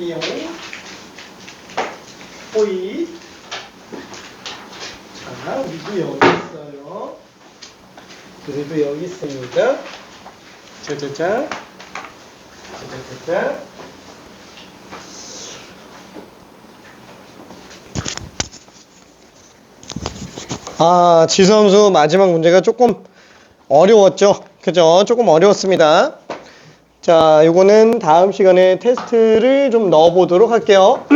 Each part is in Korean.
비용, 호의. 자, 우리도 여기 있어요. 우리도 여기 있습니다. 짜자자. 짜자자자. 아, 지수함수 마지막 문제가 조금 어려웠죠? 그죠? 조금 어려웠습니다. 자, 요거는 다음 시간에 테스트를 좀 넣어보도록 할게요.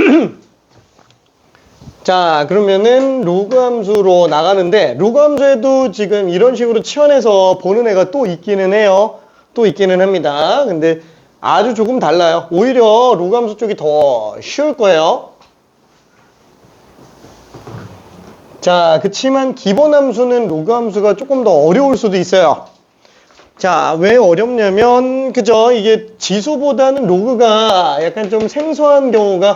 자, 그러면은 로그 함수로 나가는데, 로그 함수에도 지금 이런 식으로 치환해서 보는 애가 또 있기는 해요. 또 있기는 합니다. 근데 아주 조금 달라요. 오히려 로그 함수 쪽이 더 쉬울 거예요. 자, 그치만 기본 함수는 로그 함수가 조금 더 어려울 수도 있어요. 자, 왜 어렵냐면, 그죠? 이게 지수보다는 로그가 약간 좀 생소한 경우가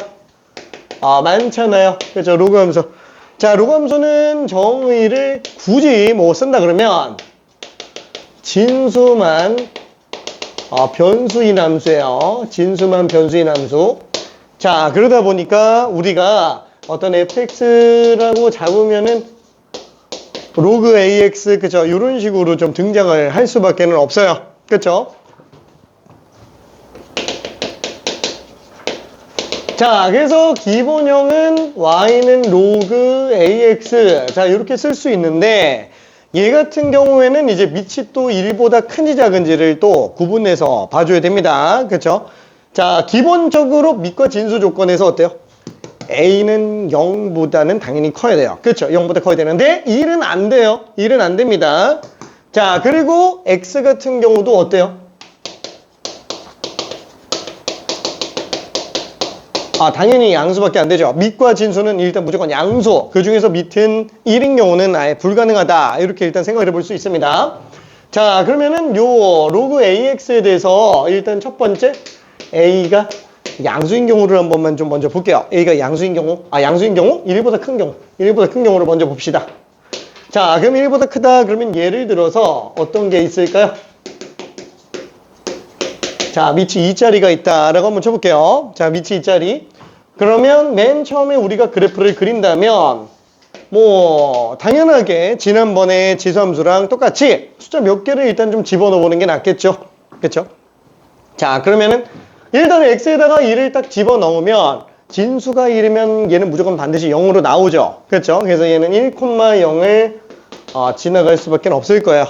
많잖아요. 그죠? 로그 함수. 자, 로그 함수는 정의를 굳이 뭐 쓴다 그러면, 진수만, 변수인 함수예요. 진수만 변수인 함수. 자, 그러다 보니까 우리가 어떤 fx라고 잡으면은, 로그 ax, 그죠? 이런 식으로 좀 등장을 할 수밖에 없어요. 그쵸? 자, 그래서 기본형은 y는 로그 ax. 자, 이렇게 쓸 수 있는데, 얘 같은 경우에는 이제 밑이 또 1보다 큰지 작은지를 또 구분해서 봐줘야 됩니다. 그쵸? 자, 기본적으로 밑과 진수 조건에서 어때요? a는 0보다는 당연히 커야 돼요. 그렇죠? 0보다 커야 되는데 1은 안 돼요. 1은 안 됩니다. 자, 그리고 x 같은 경우도 어때요? 당연히 양수밖에 안 되죠. 밑과 진수는 일단 무조건 양수. 그 중에서 밑은 1인 경우는 아예 불가능하다. 이렇게 일단 생각을 해볼 수 있습니다. 자, 그러면은 요 로그 ax에 대해서 일단 첫 번째 a가 양수인 경우를 한 번만 좀 먼저 볼게요. a가 양수인 경우, 양수인 경우? 1보다 큰 경우. 1보다 큰 경우를 먼저 봅시다. 자, 그럼 1보다 크다. 그러면 예를 들어서 어떤 게 있을까요? 자, 밑이 2짜리가 있다라고 한번 쳐볼게요. 자, 밑이 2짜리. 그러면 맨 처음에 우리가 그래프를 그린다면, 뭐, 당연하게 지난번에 지수함수랑 똑같이 숫자 몇 개를 일단 좀 집어넣어 보는 게 낫겠죠? 그쵸? 자, 그러면은, 일단 x에다가 1을 딱 집어넣으면 진수가 1이면 얘는 무조건 반드시 0으로 나오죠. 그렇죠? 그래서 얘는 1,0을 지나갈 수밖에 없을 거예요.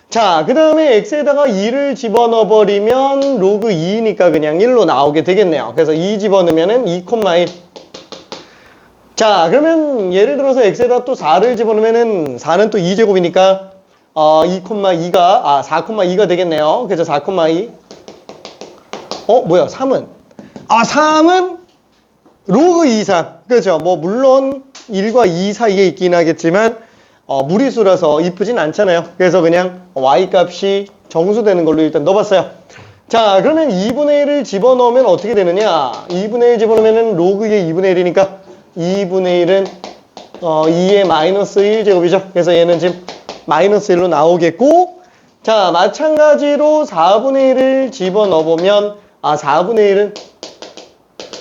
자, 그 다음에 x에다가 2를 집어넣어버리면 로그 2니까 그냥 1로 나오게 되겠네요. 그래서 2 집어넣으면은 2,1. 자, 그러면 예를 들어서 x에다 또 4를 집어넣으면은 4는 또 2제곱이니까 2,2가 4,2가 되겠네요. 그래서 4,2. 뭐야, 3은? 3은 로그 2 이상. 그렇죠. 뭐, 물론 1과 2 사이에 있긴 하겠지만, 무리수라서 이쁘진 않잖아요. 그래서 그냥 y 값이 정수되는 걸로 일단 넣어봤어요. 자, 그러면 2분의 1을 집어넣으면 어떻게 되느냐? 2분의 1 집어넣으면 로그의 2분의 1이니까 2분의 1은 2의 마이너스 1제곱이죠. 그래서 얘는 지금 마이너스 1로 나오겠고, 자, 마찬가지로 4분의 1을 집어넣어보면 4분의 1은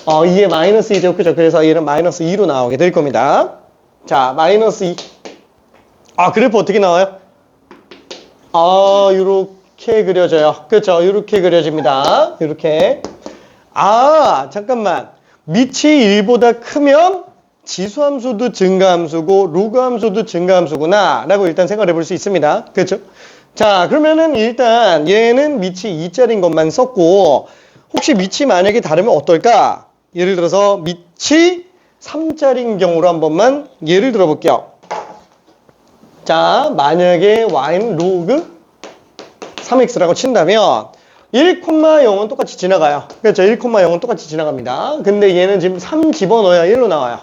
2의 마이너스 2죠. 그죠? 그래서 얘는 마이너스 2로 나오게 될 겁니다. 자, 마이너스 2. 그래프 어떻게 나와요? 요렇게 그려져요. 그렇죠? 요렇게 그려집니다. 요렇게. 잠깐만. 밑이 1보다 크면 지수함수도 증가함수고 로그함수도 증가함수구나 라고 일단 생각을 해볼 수 있습니다. 그렇죠? 자, 그러면은 일단 얘는 밑이 2짜리인 것만 썼고, 혹시 밑이 만약에 다르면 어떨까? 예를 들어서 밑이 3짜리인 경우로 한 번만 예를 들어 볼게요. 자, 만약에 y는 로그 3x라고 친다면 1,0은 똑같이 지나가요. 그렇죠? 1,0은 똑같이 지나갑니다. 근데 얘는 지금 3 집어넣어야 1로 나와요.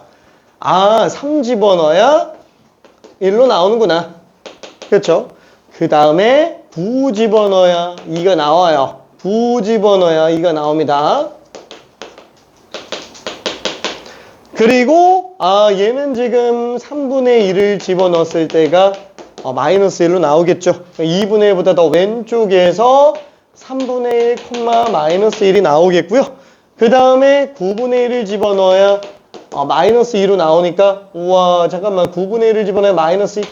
3 집어넣어야 1로 나오는구나. 그렇죠? 그 다음에 부 집어넣어야 2가 나와요. 부 집어넣어야 2가 나옵니다. 그리고 얘는 지금 3분의 1을 집어넣었을 때가 마이너스 1로 나오겠죠. 2분의 1보다 더 왼쪽에서 3분의 1, 마이너스 1이 나오겠고요. 그 다음에 9분의 1을 집어넣어야 마이너스 2로 나오니까 우와 잠깐만 9분의 1을 집어넣어야 마이너스 2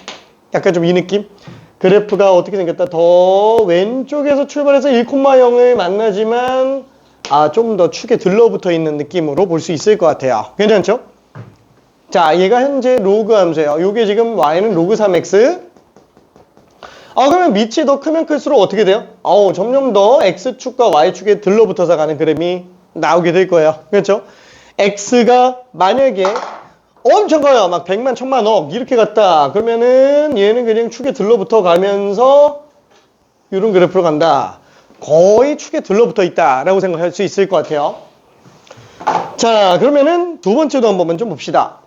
약간 좀 이 느낌? 그래프가 어떻게 생겼다? 더 왼쪽에서 출발해서 1,0을 만나지만 좀 더 축에 들러붙어 있는 느낌으로 볼 수 있을 것 같아요. 괜찮죠? 자, 얘가 현재 로그 함수예요. 요게 지금 y는 로그 3x. 그러면 밑이 더 크면 클수록 어떻게 돼요? 점점 더 x축과 y축에 들러붙어서 가는 그림이 나오게 될 거예요. 그렇죠? x가 만약에 엄청 커요. 막 100만, 1000만, 억 이렇게 갔다. 그러면은 얘는 그냥 축에 들러붙어 가면서 이런 그래프로 간다. 거의 축에 들러붙어 있다라고 생각할 수 있을 것 같아요. 자, 그러면은 두 번째도 한번 좀 봅시다.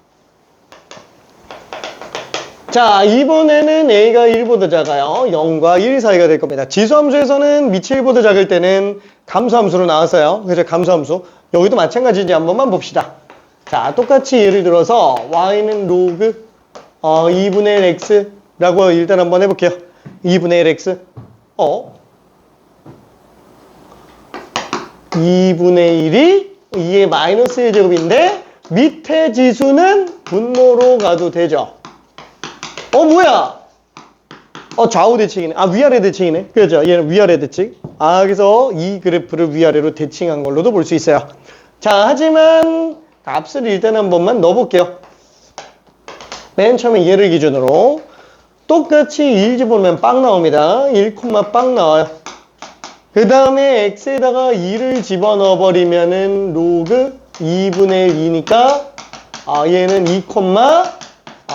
자, 이번에는 a가 1보다 작아요. 0과 1 사이가 될 겁니다. 지수함수에서는 밑이 1보다 작을 때는 감소함수로 나왔어요. 그래서 감소함수. 여기도 마찬가지인지 한 번만 봅시다. 자, 똑같이 예를 들어서 y는 로그 2분의 1 x라고 일단 한번 해볼게요. 2분의 1 x 2분의 1이 2의 마이너스 1제곱인데 밑에 지수는 분모로 가도 되죠. 뭐야? 좌우 대칭이네. 위아래 대칭이네. 그렇죠. 얘는 위아래 대칭. 그래서 이 그래프를 위아래로 대칭한 걸로도 볼 수 있어요. 자, 하지만 값을 일단 한 번만 넣어볼게요. 맨 처음에 얘를 기준으로 똑같이 1 집어넣으면 빵 나옵니다. 1, 빵 나와요. 그 다음에 x에다가 2를 집어넣어 버리면은 로그 2분의 1이니까 얘는 2,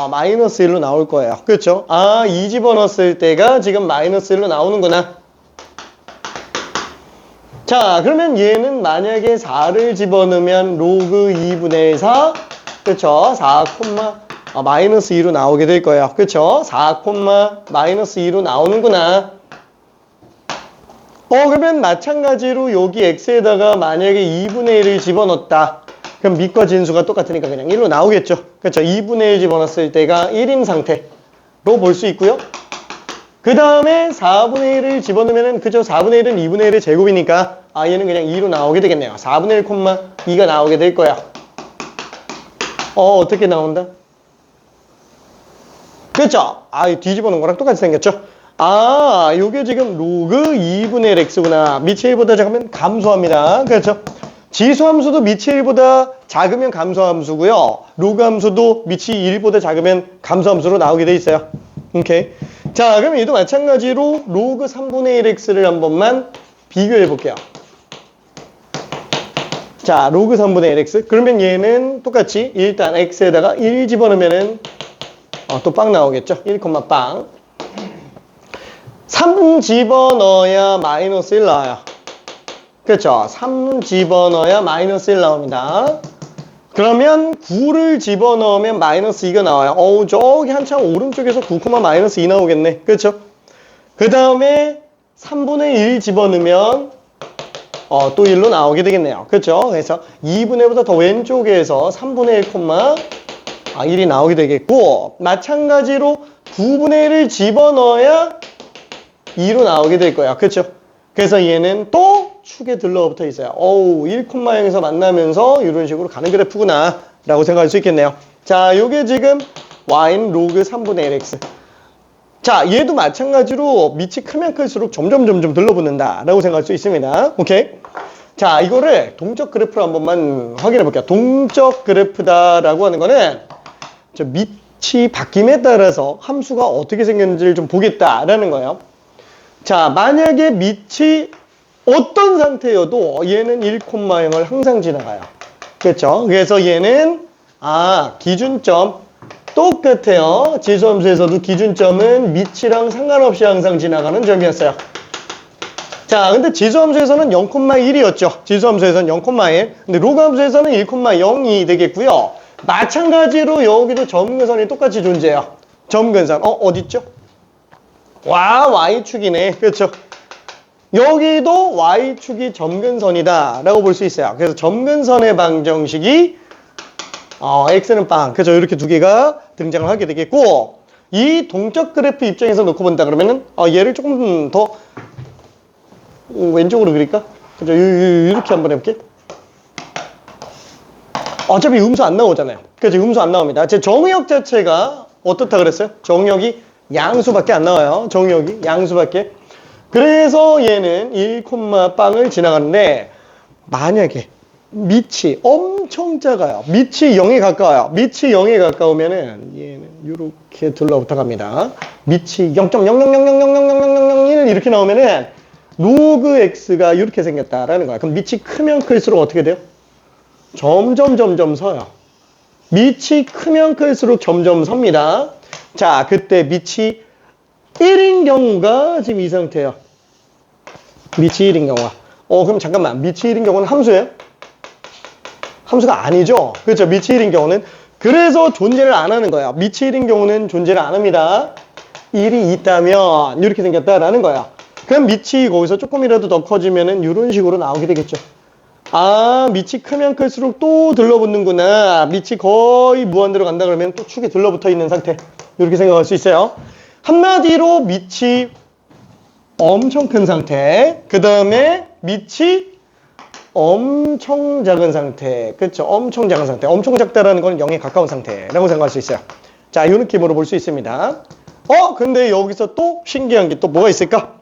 마이너스 1로 나올 거예요. 그렇죠? 2 집어넣었을 때가 지금 마이너스 1로 나오는구나. 자, 그러면 얘는 만약에 4를 집어넣으면 로그 2분의 4, 그렇죠? 4, 마이너스 2로 나오게 될 거예요. 그렇죠? 4, 마이너스 2로 나오는구나. 그러면 마찬가지로 여기 x에다가 만약에 2분의 1을 집어넣었다. 그럼 밑과 진수가 똑같으니까 그냥 1로 나오겠죠. 그렇죠? 2분의 1 집어넣었을 때가 1인 상태로 볼 수 있고요. 그 다음에 4분의 1을 집어넣으면 그죠? 4분의 1은 2분의 1의 제곱이니까 얘는 그냥 2로 나오게 되겠네요. 4분의 1, 2가 나오게 될 거야. 어떻게 나온다? 그렇죠? 뒤집어 놓은 거랑 똑같이 생겼죠? 요게 지금 로그 2분의 1 x구나. 밑이 1보다 작으면 감소합니다. 그렇죠? 지수함수도 밑이 1보다 작으면 감소함수고요. 로그 함수도 밑이 1보다 작으면 감소함수로 나오게 돼 있어요. 오케이. 자, 그럼 얘도 마찬가지로 로그 3분의 1 x를 한 번만 비교해 볼게요. 자, 로그 3분의 1 x. 그러면 얘는 똑같이 일단 x에다가 1 집어넣으면은 또 빵 나오겠죠? 1, 빵. 3 집어넣어야 마이너스 1 나와요. 그렇죠? 3 집어넣어야 마이너스 1 나옵니다. 그러면 9를 집어넣으면 마이너스 2가 나와요. 저기 한참 오른쪽에서 9, 마이너스 2 나오겠네. 그렇죠? 그 다음에 3분의 1 집어넣으면 또 1로 나오게 되겠네요. 그렇죠? 그래서 2분의 1보다 더 왼쪽에서 3분의 1, 1이 나오게 되겠고, 마찬가지로 9분의 1을 집어넣어야 2로 나오게 될 거야. 그렇죠? 그래서 얘는 또 축에 들러붙어 있어요. 1,0에서 만나면서 이런 식으로 가는 그래프구나 라고 생각할 수 있겠네요. 자, 요게 지금 y는 로그 3분의 1 x. 자, 얘도 마찬가지로 밑이 크면 클수록 점점 들러붙는다 라고 생각할 수 있습니다. 오케이? 자, 이거를 동적 그래프로 한 번만 확인해 볼게요. 동적 그래프다라고 하는 거는 밑이 바뀜에 따라서 함수가 어떻게 생겼는지를 좀 보겠다라는 거예요. 자, 만약에 밑이 어떤 상태여도 얘는 1,0을 항상 지나가요. 그렇죠? 그래서 얘는 기준점 똑같아요. 지수함수에서도 기준점은 밑이랑 상관없이 항상 지나가는 점이었어요. 자, 근데 지수함수에서는 0,1이었죠. 지수함수에서는 0,1. 근데 로그함수에서는 1,0이 되겠고요. 마찬가지로 여기도 점근선이 똑같이 존재해요. 점근선. 어딨죠? y축이네. 그렇죠? 여기도 y축이 점근선이다 라고 볼 수 있어요. 그래서 점근선의 방정식이 x는 빵. 그렇죠? 이렇게 두 개가 등장을 하게 되겠고, 이 동적 그래프 입장에서 놓고 본다 그러면은 얘를 조금 더 왼쪽으로 그릴까? 그죠? 이렇게 한번 해볼게. 어차피 음수 안 나오잖아요. 그죠? 음수 안 나옵니다. 제 정의역 자체가 어떻다 그랬어요? 정의역이 양수밖에 안 나와요. 정의역이 양수밖에. 그래서 얘는 1, 빵을 지나가는데 만약에 밑이 엄청 작아요. 밑이 0에 가까워요. 밑이 0에 가까우면은 얘는 이렇게 들러붙어 갑니다. 밑이 0.000000001 이렇게 나오면은 로그 x가 이렇게 생겼다라는 거야. 그럼 밑이 크면 클수록 어떻게 돼요? 점점 서요. 밑이 크면 클수록 점점 섭니다. 자, 그때 밑이 1인 경우가 지금 이 상태예요. 밑이 1인 경우가. 그럼 잠깐만. 밑이 1인 경우는 함수예요? 함수가 아니죠. 그렇죠. 밑이 1인 경우는. 그래서 존재를 안 하는 거야. 밑이 1인 경우는 존재를 안 합니다. 1이 있다면 이렇게 생겼다라는 거야. 그럼 밑이 거기서 조금이라도 더 커지면은 이런 식으로 나오게 되겠죠. 아, 밑이 크면 클수록 또 들러붙는구나. 밑이 거의 무한대로 간다 그러면 또 축에 들러붙어 있는 상태. 이렇게 생각할 수 있어요. 한마디로 밑이 엄청 큰 상태. 그 다음에 밑이 엄청 작은 상태. 그렇죠? 엄청 작은 상태. 엄청 작다라는 건 0에 가까운 상태라고 생각할 수 있어요. 자, 이 느낌으로 볼 수 있습니다. 근데 여기서 또 신기한 게 또 뭐가 있을까?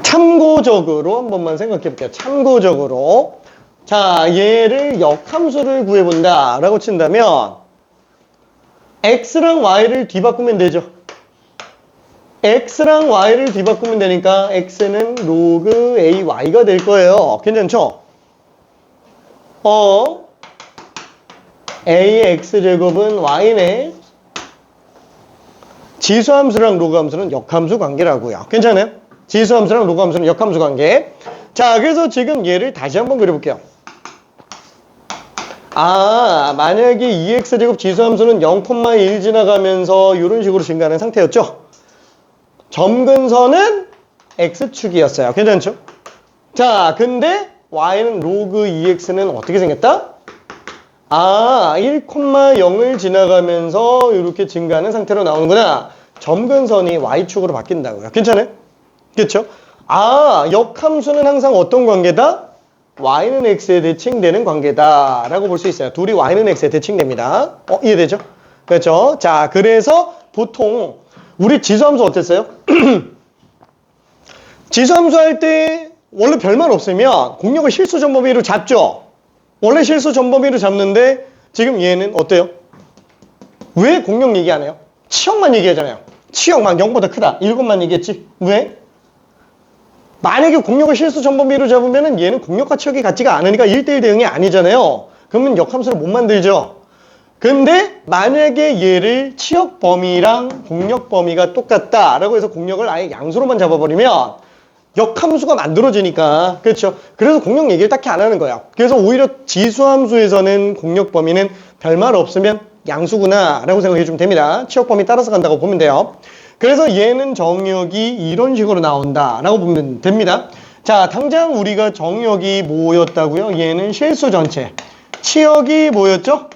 참고적으로 한 번만 생각해 볼게요. 참고적으로. 자, 얘를 역함수를 구해본다 라고 친다면 x랑 y를 뒤바꾸면 되죠. x랑 y를 뒤바꾸면 되니까 x는 로그 ay가 될 거예요. 괜찮죠? a의 x제곱은 y네. 지수함수랑 로그함수는 역함수 관계라고요. 괜찮아요? 지수함수랑 로그함수는 역함수 관계. 자, 그래서 지금 얘를 다시 한번 그려볼게요. 만약에 2x제곱 지수함수는 0,1 지나가면서 이런 식으로 증가하는 상태였죠? 점근선은 x축이었어요. 괜찮죠? 자, 근데 y는 로그 2x는 어떻게 생겼다? 1,0을 지나가면서 이렇게 증가하는 상태로 나오는구나. 점근선이 y축으로 바뀐다고요. 괜찮아요? 그렇죠? 역함수는 항상 어떤 관계다? y는 x에 대칭되는 관계다 라고 볼 수 있어요. 둘이 y는 x에 대칭됩니다. 이해되죠? 그렇죠? 자, 그래서 보통 우리 지수함수 어땠어요? 지수함수 할 때 원래 별말 없으면 공역을 실수 전범위로 잡죠? 원래 실수 전범위로 잡는데 지금 얘는 어때요? 왜 공역 얘기 안 해요? 치역만 얘기하잖아요. 치역 막 0보다 크다. 이것만 얘기했지. 왜? 만약에 공역을 실수 전범위로 잡으면 얘는 공역과 치역이 같지가 않으니까 1대1 대응이 아니잖아요. 그러면 역함수를 못 만들죠. 근데 만약에 얘를 치역 범위랑 공역 범위가 똑같다라고 해서 공역을 아예 양수로만 잡아버리면 역함수가 만들어지니까. 그렇죠? 그래서 공역 얘기를 딱히 안 하는 거야. 그래서 오히려 지수함수에서는 공역 범위는 별말 없으면 양수구나 라고 생각해 주면 됩니다. 치역 범위 따라서 간다고 보면 돼요. 그래서 얘는 정역이 이런 식으로 나온다 라고 보면 됩니다. 자, 당장 우리가 정역이 뭐였다고요? 얘는 실수 전체. 치역이 뭐였죠?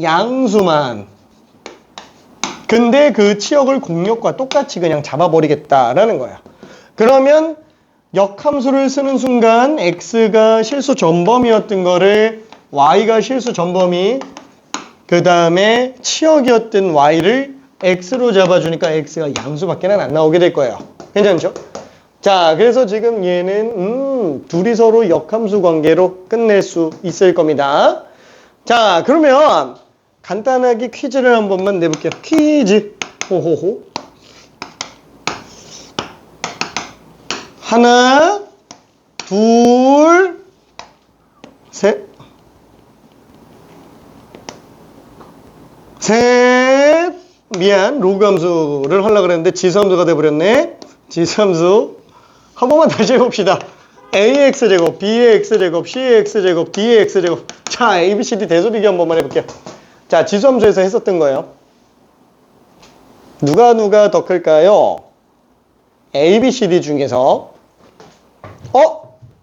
양수만. 근데 그 치역을 공역과 똑같이 그냥 잡아버리겠다라는 거야. 그러면 역함수를 쓰는 순간 x가 실수 전범위였던 거를 y가 실수 전범위, 그 다음에 치역이었던 y를 x로 잡아주니까 x가 양수밖에 안 나오게 될 거예요. 괜찮죠? 자, 그래서 지금 얘는 둘이 서로 역함수 관계로 끝낼 수 있을 겁니다. 자, 그러면 간단하게 퀴즈를 한 번만 내볼게요. 퀴즈. 호호호. 하나, 둘, 셋. 셋. 미안. 로그 함수를 하려고 그랬는데 지수함수가 돼버렸네. 지수함수. 한 번만 다시 해봅시다. a의 x제곱, b의 x제곱, c의 x제곱, d의 x제곱. 자, abcd 대소비기 한 번만 해볼게요. 자, 지수함수에서 했었던 거예요. 누가 더 클까요? abcd 중에서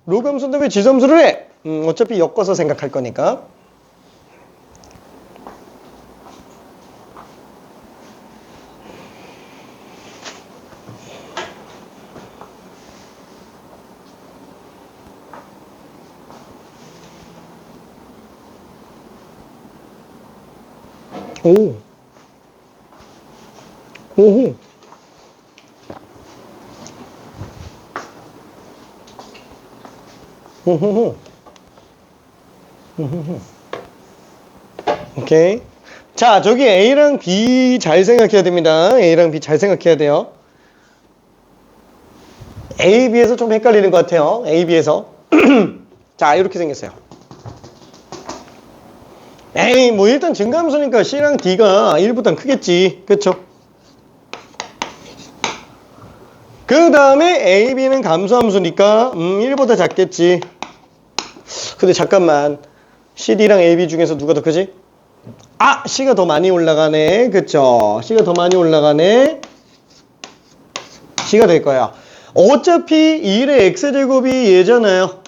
로그 함수인데 왜 지수함수를 해? 어차피 엮어서 생각할 거니까. 오. 오호. 오호호. 오케이. 자, 저기 A랑 B 잘 생각해야 됩니다. A랑 B 잘 생각해야 돼요. A, B에서 좀 헷갈리는 것 같아요. A, B에서. 자, 이렇게 생겼어요. 에이, 뭐 일단 증가함수니까 C랑 D가 1보단 크겠지. 그쵸? 그 다음에 A, B는 감소함수니까 1보다 작겠지. 근데 잠깐만, C, D랑 A, B 중에서 누가 더 크지? 아! C가 더 많이 올라가네. 그쵸? C가 더 많이 올라가네. C가 될 거야. 어차피 1의 X제곱이 얘잖아요.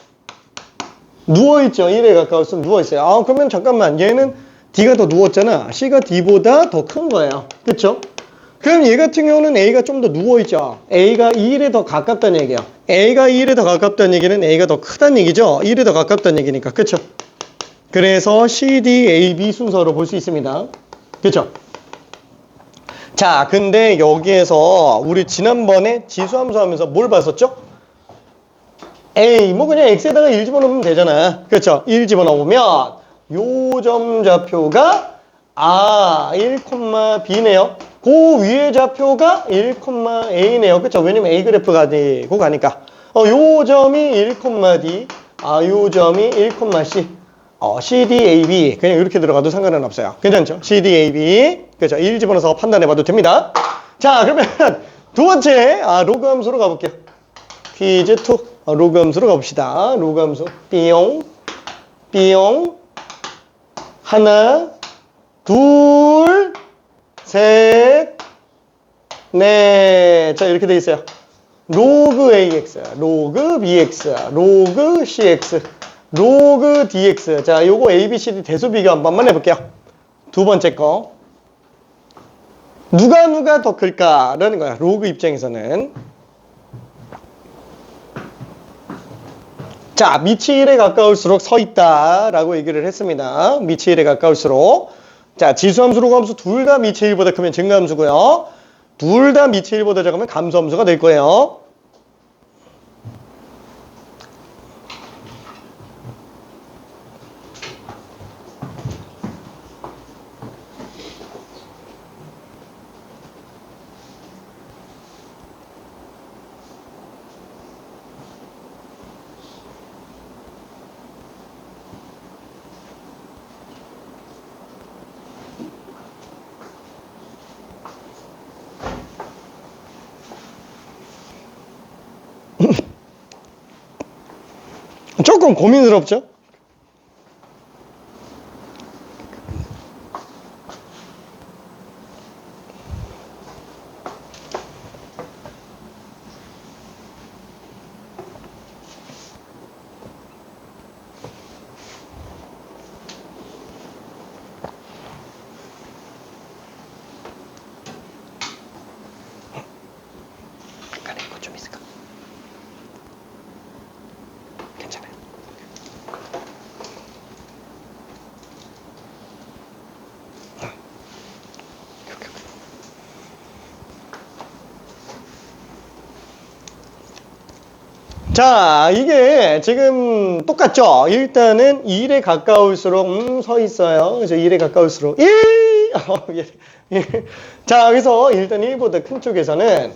누워있죠. 1에 가까울수록 누워있어요. 아, 그러면 잠깐만, 얘는 D가 더 누웠잖아. C가 D보다 더 큰 거예요. 그쵸? 그럼 얘 같은 경우는 A가 좀 더 누워있죠. A가 1에 더 가깝다는 얘기야. A가 1에 더 가깝다는 얘기는 A가 더 크다는 얘기죠. 1에 더 가깝다는 얘기니까. 그쵸? 그래서 C, D, A, B 순서로 볼 수 있습니다. 그쵸? 자, 근데 여기에서 우리 지난번에 지수함수 하면서 뭘 봤었죠? 에이, 뭐 그냥 X에다가 1 집어넣으면 되잖아. 그쵸? 1 집어넣으면 요 점 좌표가 1,B네요. 그 위에 좌표가 1,A네요. 그쵸? 왜냐면 A 그래프 가지고 가니까. 요 점이 1,D, 요 점이 1,C. CD, AB. 그냥 이렇게 들어가도 상관은 없어요. 괜찮죠? CD, AB. 그죠? 1 집어넣어서 판단해봐도 됩니다. 자, 그러면 두 번째, 로그 함수로 가볼게요. 퀴즈 2. 로그 함수로 가봅시다. 로그 함수. 삐용, 삐용. 하나, 둘, 셋, 넷. 자, 이렇게 돼 있어요. 로그 AX, 로그 BX, 로그 CX, 로그 DX. 자, 요거 ABCD 대수 비교 한 번만 해볼게요. 두 번째 거. 누가 더 클까라는 거야. 로그 입장에서는. 자, 밑이 1에 가까울수록 서 있다라고 얘기를 했습니다. 밑이 1에 가까울수록. 자, 지수함수, 로그함수 둘 다 밑이 1보다 크면 증가함수고요. 둘 다 밑이 1보다 작으면 감소함수가 될 거예요. 조금 고민스럽죠? 약간의 이거 좀 있을까? 괜찮아요. 자, 이게 지금 똑같죠? 일단은 1에 가까울수록 서 있어요. 그래서 1에 가까울수록 1! 자, 그래서 일단 1보다 큰 쪽에서는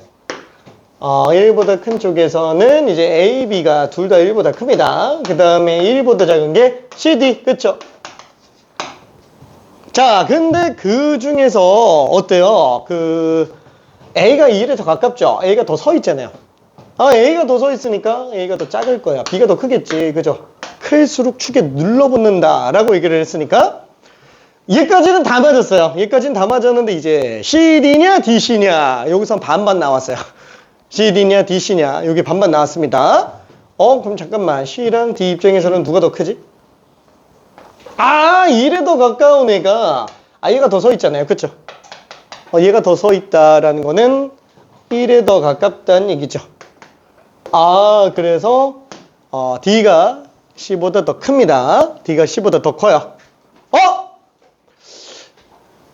1보다 큰 쪽에서는 이제 A, B가 둘 다 1보다 큽니다. 그 다음에 1보다 작은 게 C, D. 그쵸? 자, 근데 그 중에서 어때요? A가 1에 더 가깝죠? A가 더 서 있잖아요. A가 더 서 있으니까 A가 더 작을 거야. B가 더 크겠지. 그죠? 클수록 축에 눌러붙는다 라고 얘기를 했으니까 얘까지는 다 맞았어요. 얘까지는 다 맞았는데 이제 CD냐 DC냐 여기서 반반 나왔어요. CD냐 DC냐 여기 반반 나왔습니다. 그럼 잠깐만 C랑 D 입장에서는 누가 더 크지? 1에 더 가까운 애가 얘가 더 서 있잖아요. 그쵸? 얘가 더 서 있다라는 거는 1에 더 가깝다는 얘기죠. 그래서 D가 C보다 더 큽니다. D가 C보다 더 커요.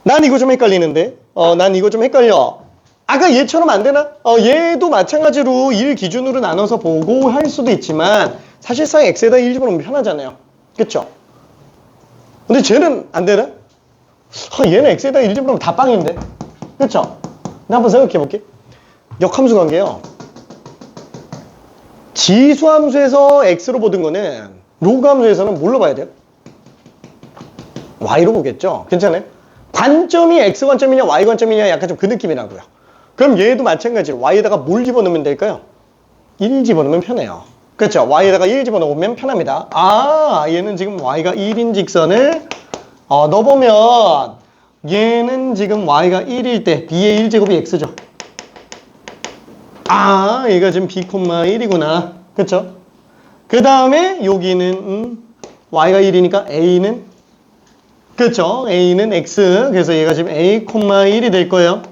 난 이거 좀 헷갈리는데. 난 이거 좀 헷갈려. 아까 얘처럼 안 되나? 얘도 마찬가지로 1 기준으로 나눠서 보고 할 수도 있지만 사실상 x에다 1 집어넣으면 편하잖아요. 그쵸? 근데 쟤는 안 되나? 얘는 x에다 1 집어넣으면 다 빵인데. 그쵸? 나 한번 생각해 볼게. 역함수 관계요. 지수함수에서 x로 보던 거는 로그 함수에서는 뭘로 봐야 돼요? y로 보겠죠? 괜찮아요? 관점이 x 관점이냐 y 관점이냐 약간 좀 그 느낌이라고요. 그럼 얘도 마찬가지로 y에다가 뭘 집어넣으면 될까요? 1 집어넣으면 편해요. 그렇죠? y에다가 1 집어넣으면 편합니다. 얘는 지금 y가 1인 직선을 넣어보면 얘는 지금 y가 1일 때 b의 1제곱이 x죠. 얘가 지금 b, 1이구나. 그렇죠? 그 다음에 여기는 y가 1이니까 a는 그렇죠? a는 x. 그래서 얘가 지금 a, 1이 될 거예요.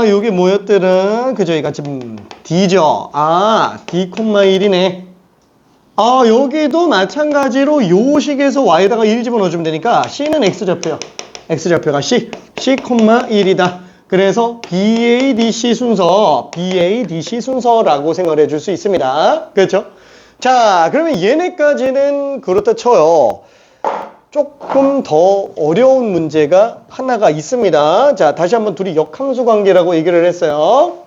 요게 뭐였더라? 그죠? 얘가 지금 d죠. d, 1이네. 여기도 마찬가지로 요 식에서 y에다가 1 집어넣어주면 되니까 c는 x좌표요. x좌표가 c, 1이다. 그래서 BADC 순서라고 생각을 해줄 수 있습니다. 그렇죠? 자, 그러면 얘네까지는 그렇다 쳐요. 조금 더 어려운 문제가 하나가 있습니다. 자, 다시 한번 둘이 역함수 관계라고 얘기를 했어요.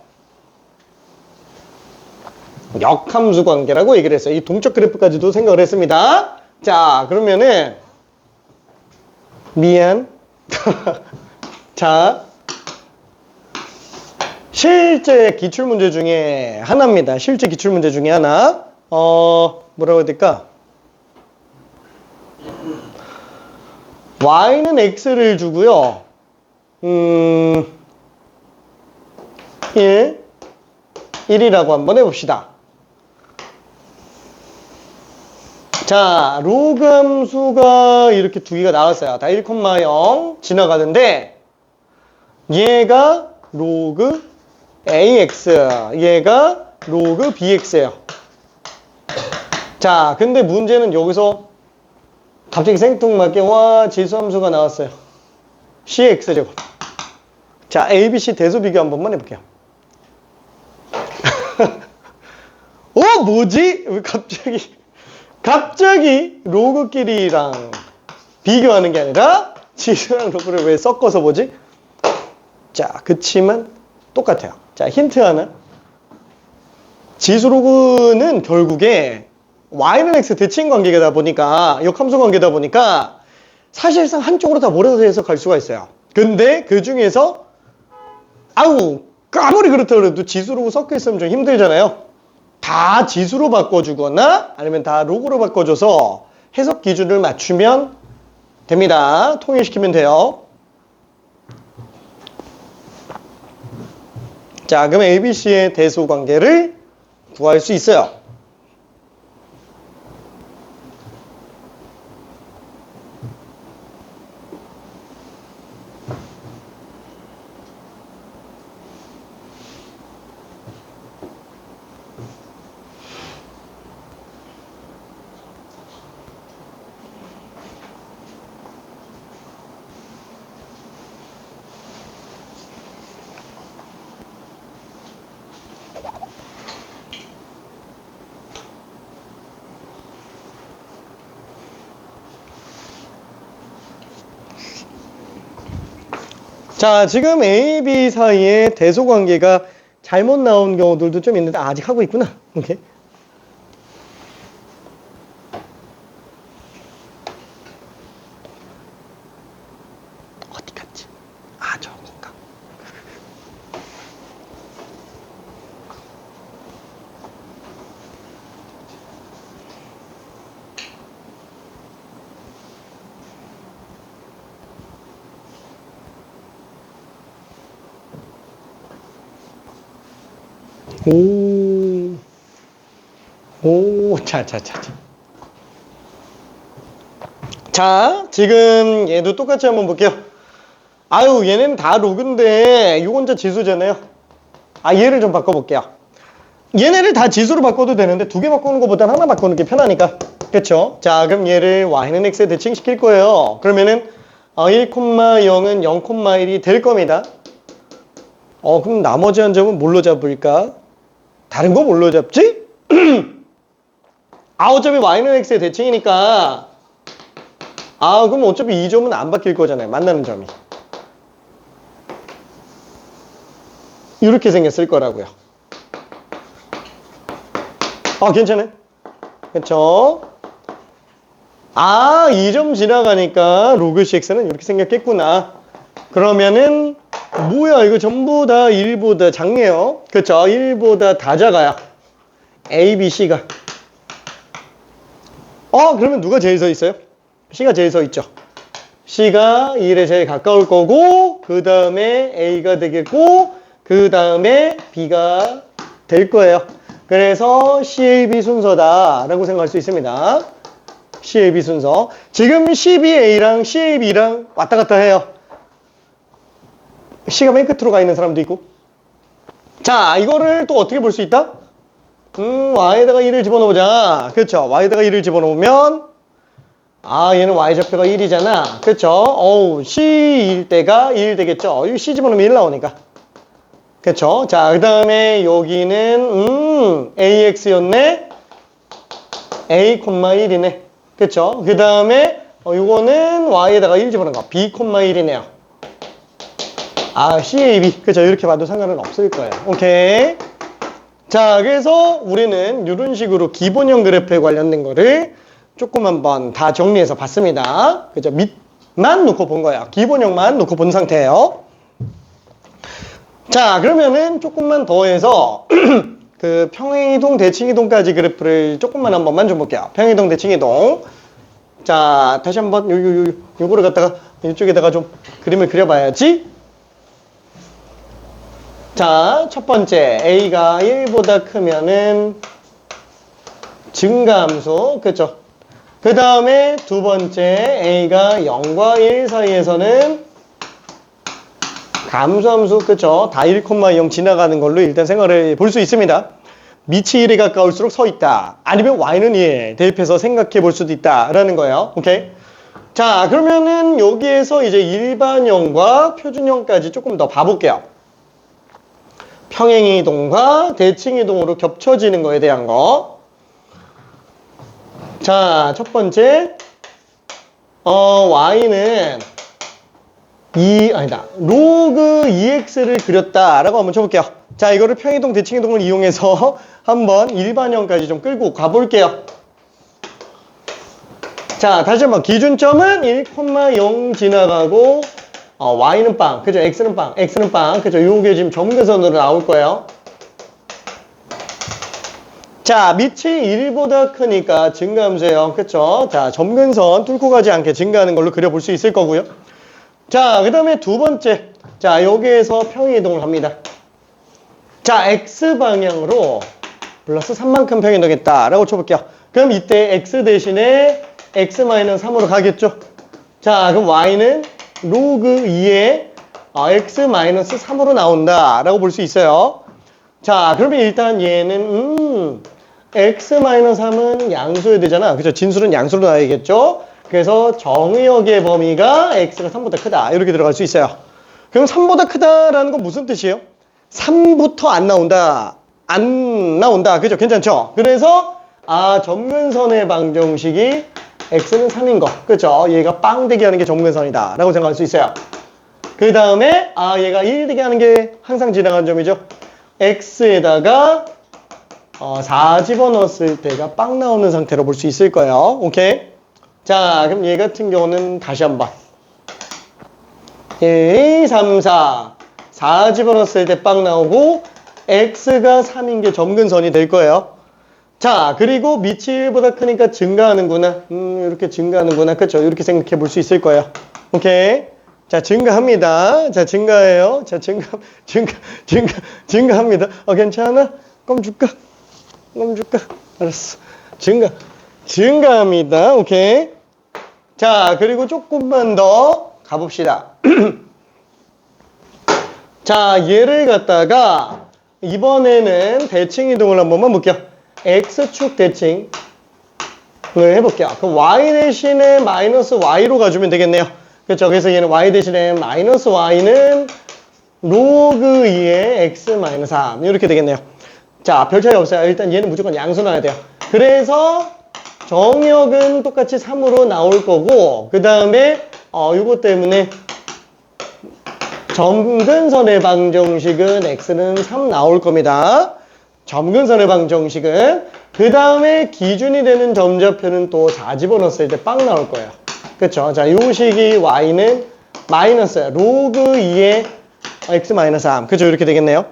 역함수 관계라고 얘기를 했어요. 이 동적 그래프까지도 생각을 했습니다. 자, 그러면은 미안. 자, 실제 기출문제 중에 하나입니다. 실제 기출문제 중에 하나. 뭐라고 해야 될까? y는 x를 주고요. 1이라고 한번 해봅시다. 자, 로그 함수가 이렇게 두 개가 나왔어요. 다 1,0 지나가는데 얘가 로그 ax, 얘가 로그 bx예요. 자, 근데 문제는 여기서 갑자기 생뚱맞게 지수함수가 나왔어요. cx제곱. 자, abc 대소 비교 한 번만 해볼게요. 뭐지? 왜 갑자기 로그끼리랑 비교하는 게 아니라 지수랑 로그를 왜 섞어서 보지? 자, 그치만 똑같아요. 자, 힌트 하나. 지수 로그는 결국에 y는 x 대칭 관계다 보니까, 역함수 관계다 보니까 사실상 한쪽으로 다 몰아서 해석할 수가 있어요. 근데 그 중에서 아무리 그렇다 해도 지수 로그 섞여 있으면 좀 힘들잖아요. 다 지수로 바꿔주거나 아니면 다 로그로 바꿔줘서 해석 기준을 맞추면 됩니다. 통일시키면 돼요. 자, 그럼 ABC의 대소 관계를 구할 수 있어요. 자, 지금 A, B 사이에 대소 관계가 잘못 나온 경우들도 좀 있는데 아직 하고 있구나. 오케이. 어디 갔지? 저건가. 자. 자, 지금 얘도 똑같이 한번 볼게요. 얘는 다 로그인데 이거 혼자 지수잖아요. 얘를 좀 바꿔볼게요. 얘네를 다 지수로 바꿔도 되는데 두 개 바꾸는 것보다는 하나 바꾸는 게 편하니까. 그쵸? 자, 그럼 얘를 y는 x에 대칭시킬 거예요. 그러면은 1,0은 0,1이 될 겁니다. 그럼 나머지 한 점은 뭘로 잡을까? 다른 거 뭘로 잡지? 어차피 y는 x의 대칭이니까 그럼 어차피 이 점은 안 바뀔 거잖아요. 만나는 점이. 이렇게 생겼을 거라고요. 괜찮아요? 그쵸? 이 점 지나가니까 로그 cx는 이렇게 생겼겠구나. 그러면은 뭐야, 이거 전부 다 1보다 작네요. 그쵸? 1보다 다 작아요. A, B, C가. 그러면 누가 제일 서 있어요? C가 제일 서 있죠. C가 1에 제일 가까울 거고, 그 다음에 A가 되겠고, 그 다음에 B가 될 거예요. 그래서 CAB 순서다 라고 생각할 수 있습니다. CAB 순서. 지금 CBA랑 CAB랑 왔다 갔다 해요. C가 맨 끝으로 가 있는 사람도 있고. 자, 이거를 또 어떻게 볼 수 있다? Y에다가 1을 집어넣어보자. 그쵸? Y에다가 1을 집어넣으면 얘는 Y좌표가 1이잖아. 그쵸? C일 때가 1 되겠죠? 이 C 집어넣으면 1 나오니까. 그쵸? 자, 그 다음에 여기는 AX였네. A,1이네. 그쵸? 그 다음에 이거는 Y에다가 1 집어넣은 거. B,1이네요. CAB. 그쵸? 이렇게 봐도 상관은 없을 거예요. 오케이. 자, 그래서 우리는 이런 식으로 기본형 그래프에 관련된 거를 조금 한번 다 정리해서 봤습니다. 그죠? 밑만 놓고 본 거예요. 기본형만 놓고 본 상태예요. 자, 그러면은 조금만 더 해서 그 평행이동, 대칭이동까지 그래프를 조금만 한 번만 좀 볼게요. 평행이동, 대칭이동. 자, 다시 한번 요거를 갖다가 이쪽에다가 좀 그림을 그려봐야지. 자, 첫 번째 A가 1보다 크면은 증가함수. 그쵸? 그 다음에 두 번째 A가 0과 1 사이에서는 감소함수. 그쵸? 다 1,0 지나가는 걸로 일단 생각을 볼 수 있습니다. 밑이 1에 가까울수록 서 있다. 아니면 Y는 1 대입해서 생각해 볼 수도 있다 라는 거예요. 오케이? 자, 그러면은 여기에서 이제 일반형과 표준형까지 조금 더 봐볼게요. 평행이동과 대칭이동으로 겹쳐지는 거에 대한 거. 자, 첫 번째 Y는 로그 2x를 그렸다라고 한번 쳐볼게요. 자, 이거를 평행이동, 대칭이동을 이용해서 한번 일반형까지 좀 끌고 가볼게요. 자, 다시 한번 기준점은 1,0 지나가고 Y는 빵, 그죠? X는 빵, X는 빵, 그죠? 요게 지금 점근선으로 나올 거예요. 자, 밑이 1보다 크니까 증가함수예요. 그쵸? 자, 점근선 뚫고 가지 않게 증가하는 걸로 그려볼 수 있을 거고요. 자, 그 다음에 두 번째. 자, 여기에서 평행이동을 합니다. 자, X방향으로 플러스 3만큼 평행이동했다 라고 쳐볼게요. 그럼 이때 X 대신에 X-3으로 가겠죠? 자, 그럼 Y는 로그 2에 X-3으로 나온다 라고 볼 수 있어요. 자, 그러면 일단 얘는 X-3은 양수여야 되잖아. 그죠? 진수는 양수로 나와야겠죠? 그래서 정의역의 범위가 X가 3보다 크다 이렇게 들어갈 수 있어요. 그럼 3보다 크다라는 건 무슨 뜻이에요? 3부터 안 나온다. 안 나온다. 그죠? 괜찮죠? 그래서 점근선의 방정식이 X는 3인 거. 그죠? 얘가 빵 되게 하는 게 점근선이다 라고 생각할 수 있어요. 그 다음에 얘가 1 되게 하는 게 항상 지나가는 점이죠. X에다가 4 집어넣었을 때가 빵 나오는 상태로 볼 수 있을 거예요. 오케이? 자, 그럼 얘 같은 경우는 다시 한번 1, 3, 4 집어넣었을 때 빵 나오고 X가 3인 게 점근선이 될 거예요. 자, 그리고 밑이 1보다 크니까 증가하는구나. 이렇게 증가하는구나. 그쵸? 이렇게 생각해 볼 수 있을 거예요. 오케이? 자, 증가합니다. 자, 증가해요. 자, 증가합니다. 괜찮아? 껌 줄까? 알았어. 증가합니다. 오케이? 자, 그리고 조금만 더 가봅시다. 자, 얘를 갖다가 이번에는 대칭이동을 한 번만 볼게요. X축 대칭을 해볼게요. 그럼 Y 대신에 마이너스 Y로 가주면 되겠네요. 그렇죠. 그래서 얘는 y 대신에 마이너스 y는 로그 2의 x 마이너스 3 이렇게 되겠네요. 자, 별 차이 없어요. 일단 얘는 무조건 양수 나와야 돼요. 그래서 정역은 똑같이 3으로 나올 거고 그 다음에 이거 때문에 점근선의 방정식은 x는 3 나올 겁니다. 점근선의 방정식은 그 다음에 기준이 되는 점좌표는 또 4 집어넣었을 때 빵 나올 거예요. 그쵸? 자, 요 식이 y는 마이너스 로그 2의 x 마이너스 3 그쵸? 이렇게 되겠네요.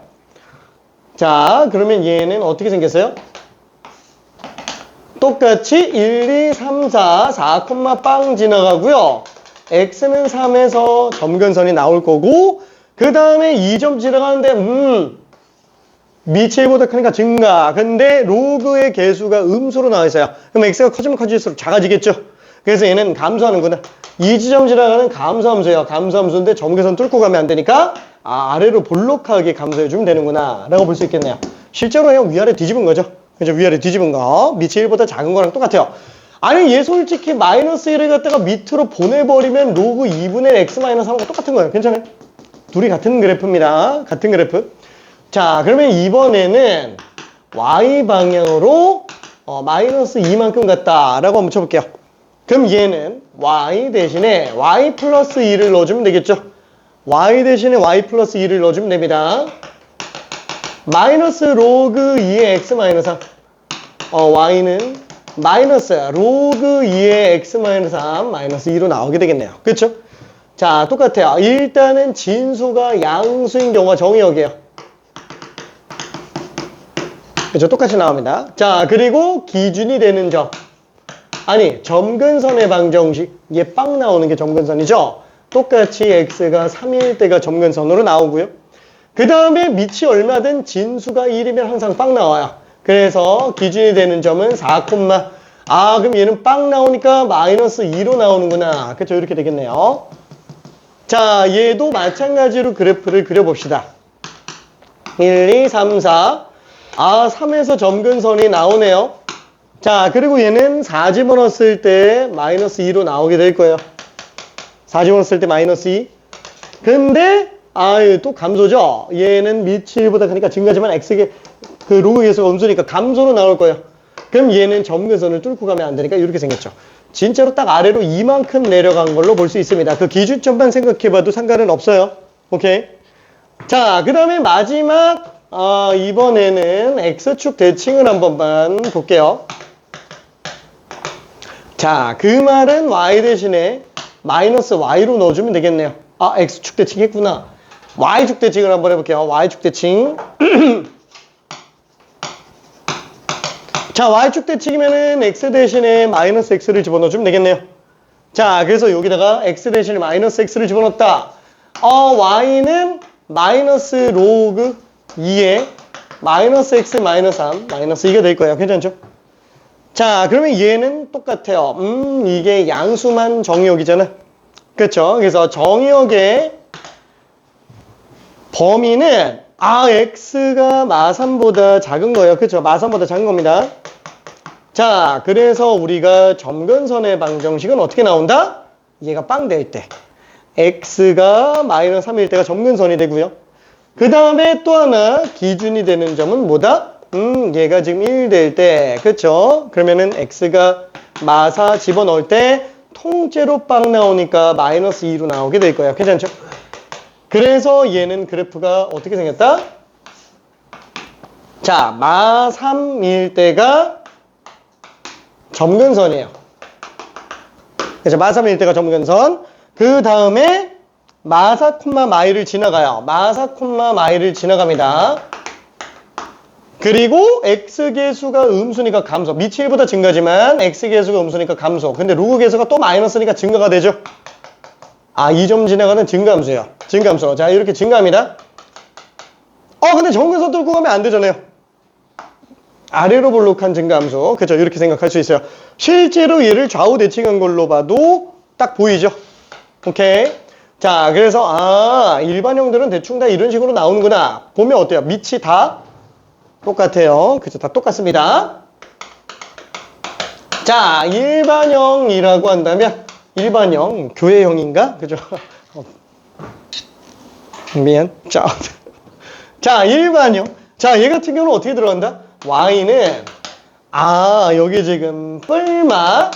자, 그러면 얘는 어떻게 생겼어요? 똑같이 1, 2, 3, 4, 4, 빵 지나가고요. x는 3에서 점근선이 나올 거고 그 다음에 2점 지나가는데 밑이 1보다 크니까 증가. 근데 로그의 개수가 음수로 나와 있어요. 그럼 x가 커지면 커질수록 작아지겠죠. 그래서 얘는 감소하는구나. 2지점 지나가는 감소함수예요. 감소함수인데 점근선 뚫고 가면 안 되니까 아래로 볼록하게 감소해주면 되는구나 라고 볼 수 있겠네요. 실제로 그냥 위아래 뒤집은 거죠. 그죠? 위아래 뒤집은 거. 밑이 1보다 작은 거랑 똑같아요. 아니 얘 솔직히 마이너스 1을 갖다가 밑으로 보내버리면 로그 2분의 x 마이너스 3하고 똑같은 거예요. 괜찮아요? 둘이 같은 그래프입니다. 같은 그래프. 자, 그러면 이번에는 y 방향으로 마이너스 2만큼 같다라고 한번 쳐볼게요. 그럼 얘는 y 대신에 y 플러스 2를 넣어주면 되겠죠? y 대신에 y 플러스 2를 넣어주면 됩니다. 마이너스 로그 2의 x 마이너스 3 y는 마이너스 로그 2의 x 마이너스 3 마이너스 2로 나오게 되겠네요. 그렇죠? 자, 똑같아요. 일단은 진수가 양수인 경우가 정의역이에요. 그렇죠? 똑같이 나옵니다. 자, 그리고 기준이 되는 점. 아니, 점근선의 방정식. 얘 빵 나오는 게 점근선이죠? 똑같이 x가 3일 때가 점근선으로 나오고요. 그 다음에 밑이 얼마든 진수가 1이면 항상 빵 나와요. 그래서 기준이 되는 점은 4, 그럼 얘는 빵 나오니까 마이너스 2로 나오는구나. 그렇죠? 이렇게 되겠네요. 자, 얘도 마찬가지로 그래프를 그려봅시다. 1, 2, 3, 4. 3에서 점근선이 나오네요. 자, 그리고 얘는 4 집어넣었을 때 마이너스 2로 나오게 될 거예요. 4 집어넣었을 때 마이너스 2. 근데 또 감소죠. 얘는 밑이 1보다 크니까 증가지만 x의 그 로그 계수가 음수니까 감소로 나올 거예요. 그럼 얘는 점근선을 뚫고 가면 안 되니까 이렇게 생겼죠. 진짜로 딱 아래로 이만큼 내려간 걸로 볼 수 있습니다. 그 기준점만 생각해봐도 상관은 없어요. 오케이. 자, 그 다음에 마지막 이번에는 x축 대칭을 한 번만 볼게요. 자, 그 말은 y 대신에 마이너스 y로 넣어주면 되겠네요. x축 대칭 했구나. y축 대칭을 한번 해볼게요. y축 대칭. 자, y축 대칭이면은 x 대신에 마이너스 x를 집어넣어주면 되겠네요. 자, 그래서 여기다가 x 대신에 마이너스 x를 집어넣었다. y는 마이너스 로그 2에 마이너스 x 마이너스 3 마이너스 2가 될 거예요. 괜찮죠? 자, 그러면 얘는 똑같아요. 이게 양수만 정의역이잖아. 그렇죠? 그래서 정의역의 범위는 x가 마3보다 작은 거예요. 그렇죠? 마3보다 작은 겁니다. 자, 그래서 우리가 점근선의 방정식은 어떻게 나온다? 얘가 빵 될 때 x가 마이너스 3일 때가 점근선이 되고요. 그 다음에 또 하나 기준이 되는 점은 뭐다? 얘가 지금 1 될 때, 그쵸? 그러면은 x가 마4 집어넣을 때 통째로 빵 나오니까 마이너스 2로 나오게 될 거예요. 괜찮죠? 그래서 얘는 그래프가 어떻게 생겼다? 자, 마3일 때가 점근선이에요. 그래서 마3일 때가 점근선. 그 다음에 마4, 마이를 지나가요. 마4, 마이를 지나갑니다. 그리고 x계수가 음수니까 감소. 밑이 1보다 증가지만 x계수가 음수니까 감소. 근데 로그계수가 또 마이너스니까 증가가 되죠. 2점 지나가는 증가함수예요. 증가함수. 자, 이렇게 증가합니다. 근데 점근선 뚫고 가면 안 되잖아요. 아래로 볼록한 증가함수. 그렇죠? 이렇게 생각할 수 있어요. 실제로 얘를 좌우 대칭한 걸로 봐도 딱 보이죠? 오케이. 자, 그래서 일반형들은 대충 다 이런 식으로 나오는구나. 보면 어때요? 밑이 다 똑같아요. 그죠? 다 똑같습니다. 자, 일반형이라고 한다면 일반형, 교회형인가? 그죠? 미안. 자, 일반형. 자, 얘 같은 경우는 어떻게 들어간다? y는, 여기 지금 뿔마,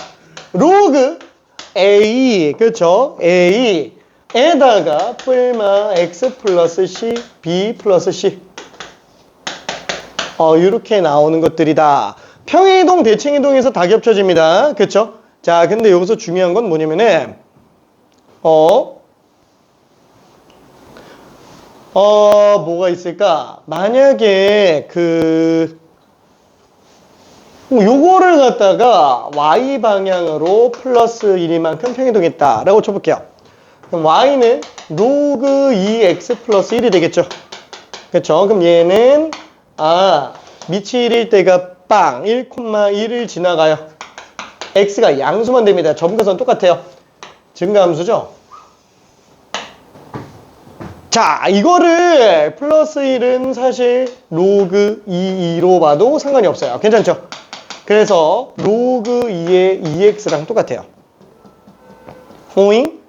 로그, a, 그쵸? a, 에다가 뿔마 x 플러스 c, b 플러스 c. 이렇게 나오는 것들이다. 평행이동, 대칭이동에서 다 겹쳐집니다. 그쵸? 자, 근데 여기서 중요한 건 뭐냐면은, 뭐가 있을까? 만약에 요거를 갖다가 y 방향으로 플러스 1인 만큼 평행이동했다 라고 쳐볼게요. 그럼 y는 로그 2x 플러스 1이 되겠죠? 그쵸? 그럼 얘는 밑이 1일 때가 빵 1,1을 지나가요. x가 양수만 됩니다. 점과선 똑같아요. 증가함수죠? 자, 이거를 플러스 1은 사실 로그 2로 봐도 상관이 없어요. 괜찮죠? 그래서 로그 2의 2x랑 똑같아요. 호잉?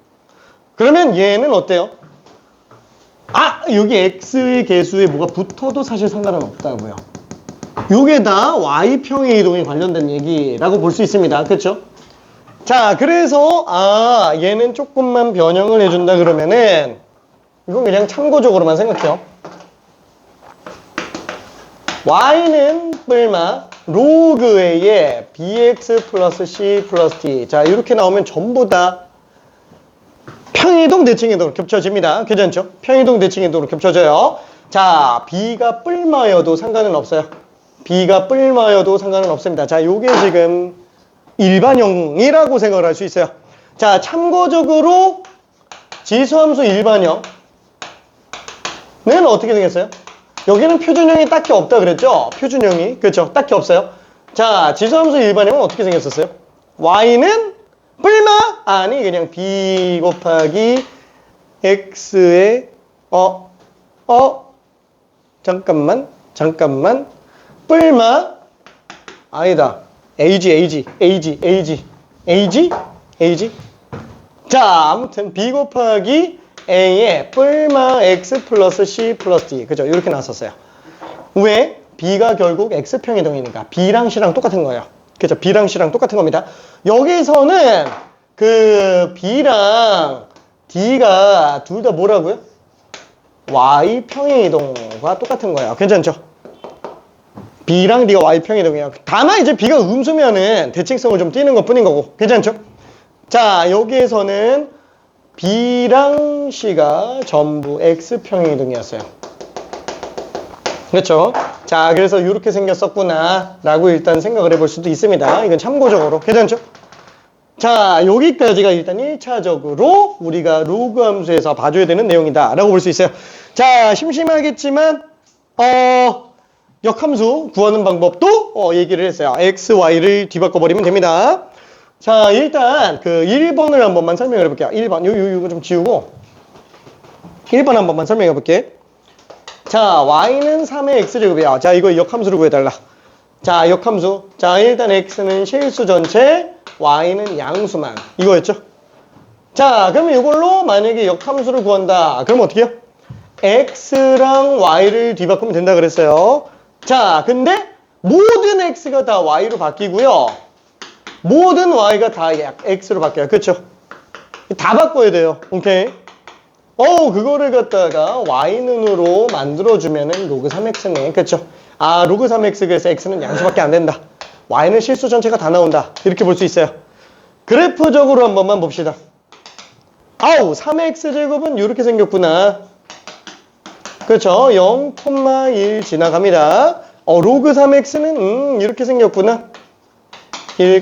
그러면 얘는 어때요? 여기 x의 개수에 뭐가 붙어도 사실 상관은 없다고요. 요게 다 y평의 이동에 관련된 얘기라고 볼 수 있습니다. 그렇죠? 자, 그래서 얘는 조금만 변형을 해준다 그러면은 이건 그냥 참고적으로만 생각해요. y는 뿔마 로그 a에 bx 플러스 c 플러스 d. 자, 이렇게 나오면 전부 다 평이동, 대칭이동으로 겹쳐집니다. 괜찮죠? 평이동, 대칭이동으로 겹쳐져요. 자, b가 뿔마여도 상관은 없어요. b가 뿔마여도 상관은 없습니다. 자, 요게 지금 일반형이라고 생각을 할 수 있어요. 자, 참고적으로 지수함수 일반형은 어떻게 생겼어요? 여기는 표준형이 딱히 없다 그랬죠? 표준형이. 그렇죠? 딱히 없어요. 자, 지수함수 일반형은 어떻게 생겼었어요? y는 뿔마? 아니, 그냥 b 곱하기 x의 잠깐만 뿔마 아니다. ag 자, 아무튼 b 곱하기 a에 뿔마 x 플러스 c 플러스 d. 그죠? 이렇게 나왔었어요. 왜? b가 결국 x평이동이니까 b랑 c랑 똑같은 거예요. 그죠? b랑 c랑 똑같은 겁니다. 여기서는 b랑 d가 둘 다 뭐라고요? y평이동과 똑같은 거예요. 괜찮죠? b랑 d가 y평이동이에요. 다만 이제 b가 음수면은 대칭성을 좀 띄는 것 뿐인 거고. 괜찮죠? 자, 여기에서는 b랑 c가 전부 x평이동이었어요. 그렇죠? 자, 그래서 이렇게 생겼었구나 라고 일단 생각을 해볼 수도 있습니다. 이건 참고적으로. 괜찮죠? 자, 여기까지가 일단 1차적으로 우리가 로그 함수에서 봐줘야 되는 내용이다 라고 볼 수 있어요. 자, 심심하겠지만 역함수 구하는 방법도 얘기를 했어요. x, y를 뒤바꿔버리면 됩니다. 자, 일단 1번을 한 번만 설명을 해볼게요. 1번 이거 좀 지우고 1번 한 번만 설명해 볼게. 자, y는 3의 x제곱이야. 자, 이거 역함수를 구해달라. 자, 역함수. 자, 일단 x는 실수 전체, y는 양수만. 이거였죠? 자, 그러면 이걸로 만약에 역함수를 구한다. 그럼 어떻게 해요? x랑 y를 뒤바꾸면 된다 그랬어요. 자, 근데 모든 x가 다 y로 바뀌고요. 모든 y가 다 x로 바뀌어요. 그렇죠? 다 바꿔야 돼요. 오케이? 그거를 갖다가 y는으로 만들어주면은 로그 3x네. 그쵸? 로그 3x 그래서 x는 양수밖에 안 된다. y는 실수 전체가 다 나온다. 이렇게 볼 수 있어요. 그래프적으로 한 번만 봅시다. 3x제곱은 이렇게 생겼구나. 그쵸? 0,1 지나갑니다. 로그 3x는 이렇게 생겼구나. 1,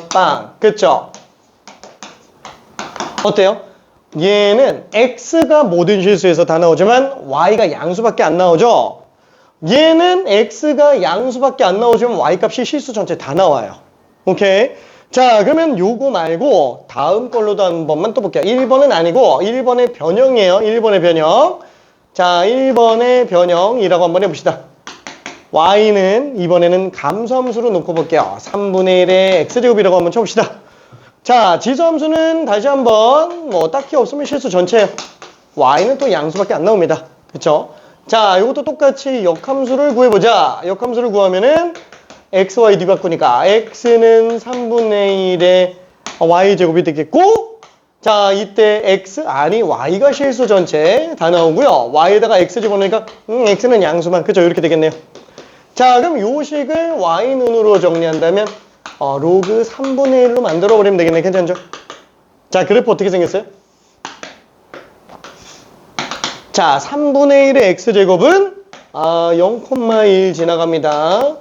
빵. 그쵸? 어때요? 얘는 x가 모든 실수에서 다 나오지만 y가 양수밖에 안 나오죠. 얘는 x가 양수밖에 안 나오지만 y값이 실수 전체 다 나와요. 오케이? 자, 그러면 요거 말고 다음 걸로도 한 번만 또 볼게요. 1번은 아니고 1번의 변형이에요. 1번의 변형. 자, 1번의 변형이라고 한번 해봅시다. y는 이번에는 감소함수로 놓고 볼게요. 3분의 1의 x제곱이라고 한번 쳐봅시다. 자, 지수함수는 다시 한번 뭐 딱히 없으면 실수 전체예요. y는 또 양수밖에 안 나옵니다. 그쵸? 자, 이것도 똑같이 역함수를 구해보자. 역함수를 구하면은 x, y 뒤바꾸니까 x는 3분의 1의 y제곱이 되겠고, 자, 이때 x, 아니 y가 실수 전체 다 나오고요. y에다가 x 집어넣으니까 x는 양수만, 그죠? 이렇게 되겠네요. 자, 그럼 요 식을 y눈으로 정리한다면 로그 3분의 1로 만들어버리면 되겠네. 괜찮죠? 자, 그래프 어떻게 생겼어요? 자, 3분의 1의 x제곱은 0,1 지나갑니다.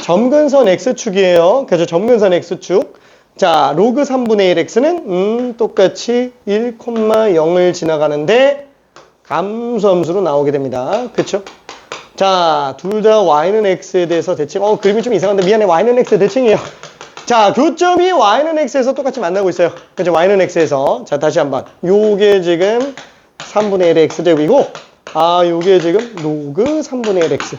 점근선 x축이에요. 그죠? 점근선 x축. 자, 로그 3분의 1 x는 똑같이 1,0을 지나가는데 감소함수로 나오게 됩니다. 그쵸? 자, 둘 다 y는 x에 대해서 대칭. 그림이 좀 이상한데 미안해. y는 x의 대칭이에요. 자, 교점이 y는 x에서 똑같이 만나고 있어요. 그죠? y는 x에서. 자, 다시 한번. 요게 지금 3분의 1의 x제곱이고, 요게 지금 로그 3분의 1 x.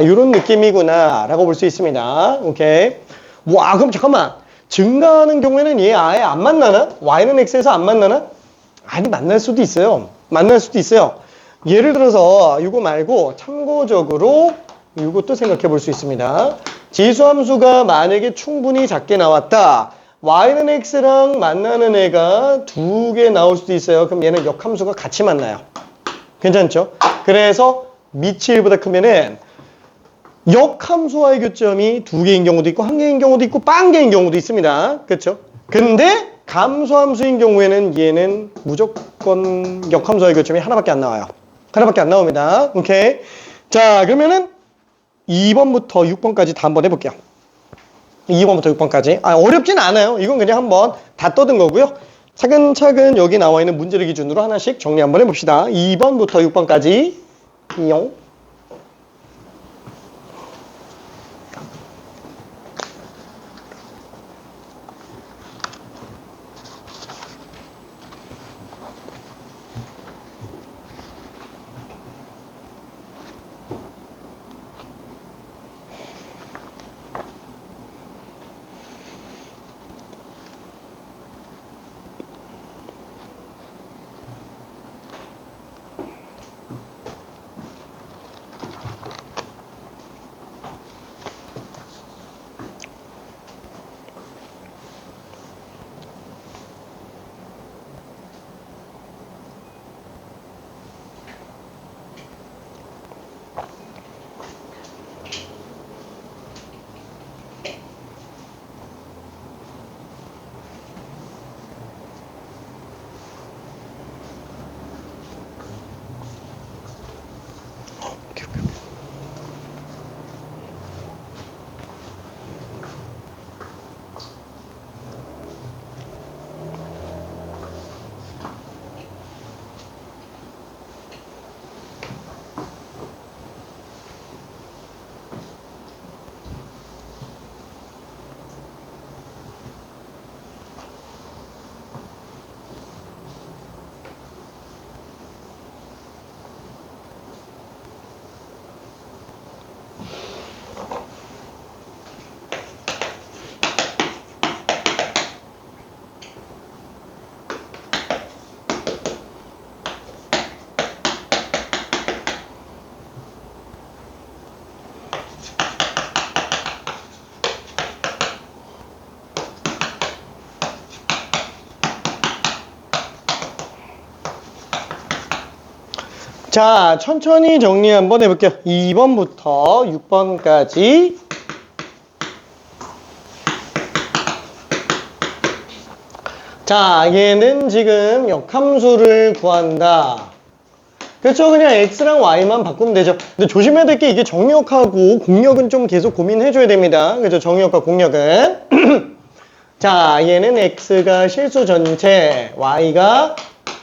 요런 느낌이구나. 라고 볼 수 있습니다. 오케이. 와, 그럼 잠깐만. 증가하는 경우에는 얘 아예 안 만나나? y는 x에서 안 만나나? 아니, 만날 수도 있어요. 만날 수도 있어요. 예를 들어서 이거 말고 참고적으로 이것도 생각해 볼 수 있습니다. 지수함수가 만약에 충분히 작게 나왔다. y는 x랑 만나는 애가 두 개 나올 수도 있어요. 그럼 얘는 역함수가 같이 만나요. 괜찮죠? 그래서 밑이 1보다 크면은 역함수와의 교점이 두 개인 경우도 있고 한 개인 경우도 있고 빵 개인 경우도 있습니다. 그렇죠? 근데 감소함수인 경우에는 얘는 무조건 역함수와의 교점이 하나밖에 안 나와요. 하나밖에 안 나옵니다. 오케이. 자, 그러면은 2번부터 6번까지 다 한번 해볼게요. 2번부터 6번까지. 어렵진 않아요. 이건 그냥 한번 다 떠든 거고요. 차근차근 여기 나와 있는 문제를 기준으로 하나씩 정리 한번 해봅시다. 2번부터 6번까지. 이용. 자, 천천히 정리 한번 해볼게요. 2번부터 6번까지. 자, 얘는 지금 역함수를 구한다. 그렇죠? 그냥 x랑 y만 바꾸면 되죠. 근데 조심해야 될 게 이게 정역하고 공역은 좀 계속 고민해줘야 됩니다. 그죠? 정역과 공역은. 자, 얘는 x가 실수 전체, y가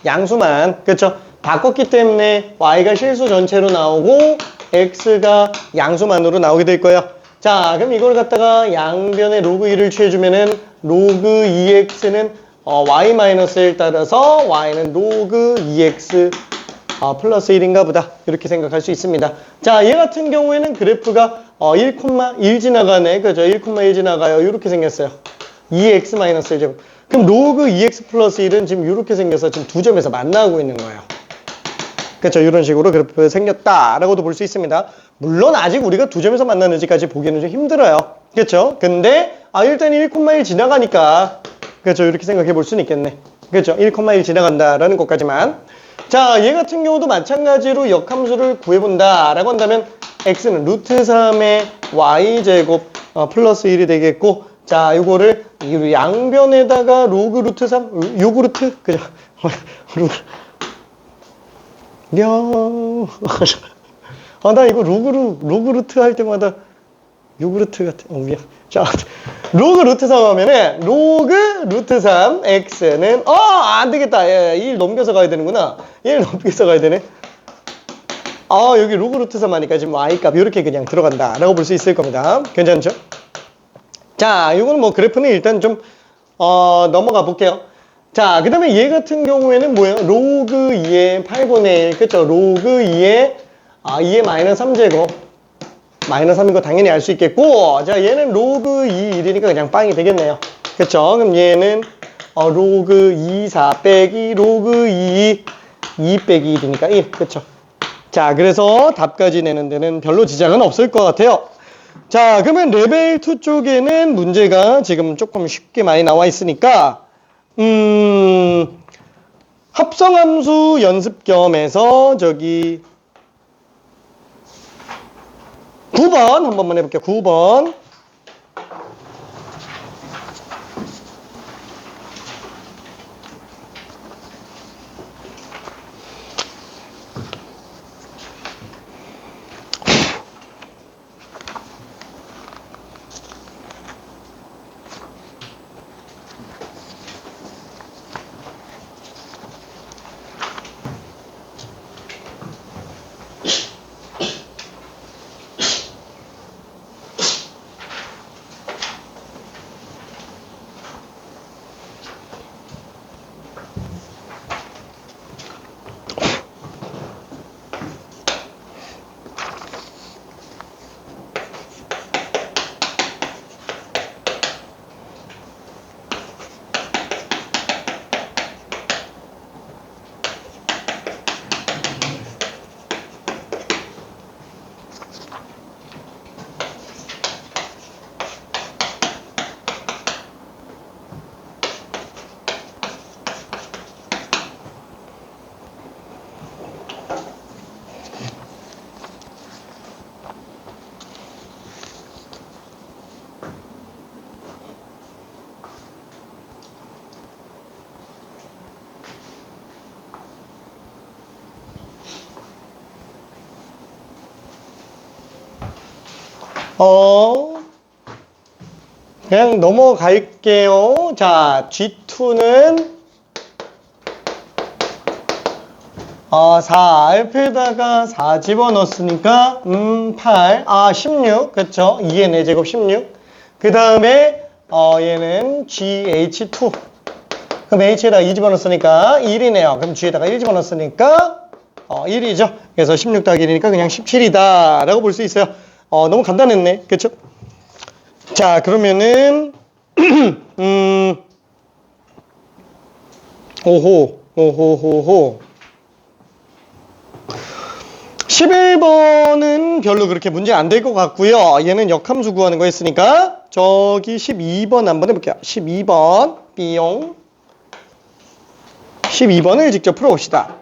양수만. 그렇죠? 바꿨기 때문에 y가 실수 전체로 나오고 x가 양수만으로 나오게 될 거예요. 자, 그럼 이걸 갖다가 양변에 로그 2를 취해주면은 로그 2x는 y-1 따라서 y는 로그 2x 플러스 1인가 보다. 이렇게 생각할 수 있습니다. 자, 얘 같은 경우에는 그래프가 1,1 지나가네. 그죠? 1,1 지나가요. 이렇게 생겼어요. 2x-1제곱. 그럼 로그 2x 플러스 1은 지금 이렇게 생겨서 지금 두 점에서 만나고 있는 거예요. 그렇죠. 이런 식으로 그래프 생겼다라고도 볼 수 있습니다. 물론 아직 우리가 두 점에서 만나는지까지 보기에는 좀 힘들어요. 그렇죠. 근데 일단 1,1 지나가니까 그렇죠. 이렇게 생각해 볼 수는 있겠네. 그렇죠. 1,1 지나간다라는 것까지만. 자, 얘 같은 경우도 마찬가지로 역함수를 구해본다라고 한다면 x는 루트 3의 y제곱 플러스 1이 되겠고, 자, 이거를 양변에다가 로그 루트 3, 요구르트, 그죠? 로그. 야, 나 이거 로그루트 할 때마다 요구르트 같아. 미안. 자, 로그 루트 3 하면은, 로그 루트 3, x는, 안 되겠다. 1 넘겨서 가야 되는구나. 1 넘겨서 가야 되네. 여기 로그 루트 3 하니까 지금 y 값 이렇게 그냥 들어간다라고 볼 수 있을 겁니다. 괜찮죠? 자, 이거는 뭐 그래프는 일단 좀, 넘어가 볼게요. 자, 그 다음에 얘 같은 경우에는 뭐예요? 로그 2의 8분의 1. 그쵸? 로그 2의, 2의 마이너스 3제곱. 마이너스 3인 거 당연히 알 수 있겠고, 자, 얘는 로그 2, 1이니까 그냥 빵이 되겠네요. 그쵸? 그럼 얘는, 로그 2, 4 빼기 로그 2, 2 빼기 1이니까 1. 그쵸? 자, 그래서 답까지 내는 데는 별로 지장은 없을 것 같아요. 자, 그러면 레벨 2 쪽에는 문제가 지금 조금 쉽게 많이 나와 있으니까, 합성함수 연습 겸해서 저기 9번 한 번만 해볼게요. 9번. 그냥 넘어갈게요. 자, G2는 4 알프에다가 4 집어넣었으니까 8 16 그쵸? 2의 4제곱 16. 그 다음에 얘는 GH2. 그럼 H에다가 2 집어넣었으니까 1이네요. 그럼 G에다가 1 집어넣었으니까 1이죠. 그래서 16 더하기 1이니까 그냥 17이다 라고 볼 수 있어요. 너무 간단했네. 그쵸? 자, 그러면은 오호 11번은 별로 그렇게 문제 안 될 것 같고요. 얘는 역함수 구하는 거 했으니까 저기 12번 한번 해볼게요. 12번 삐용 12번을 직접 풀어봅시다.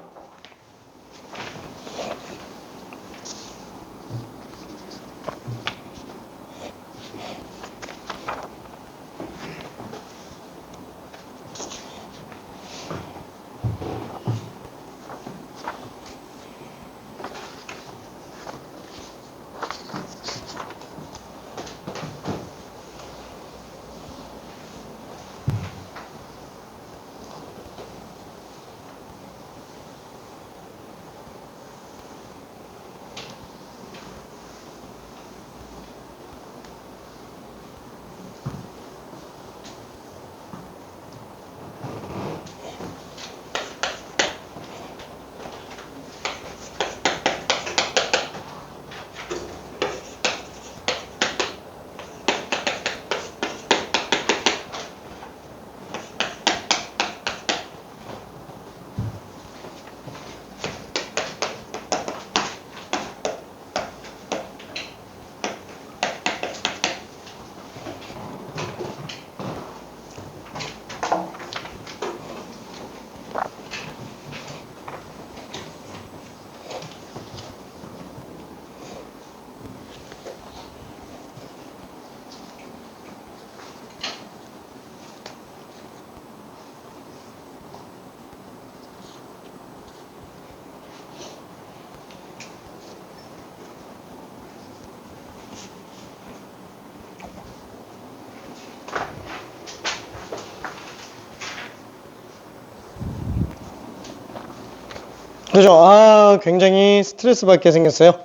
그죠? 아, 굉장히 스트레스 받게 생겼어요.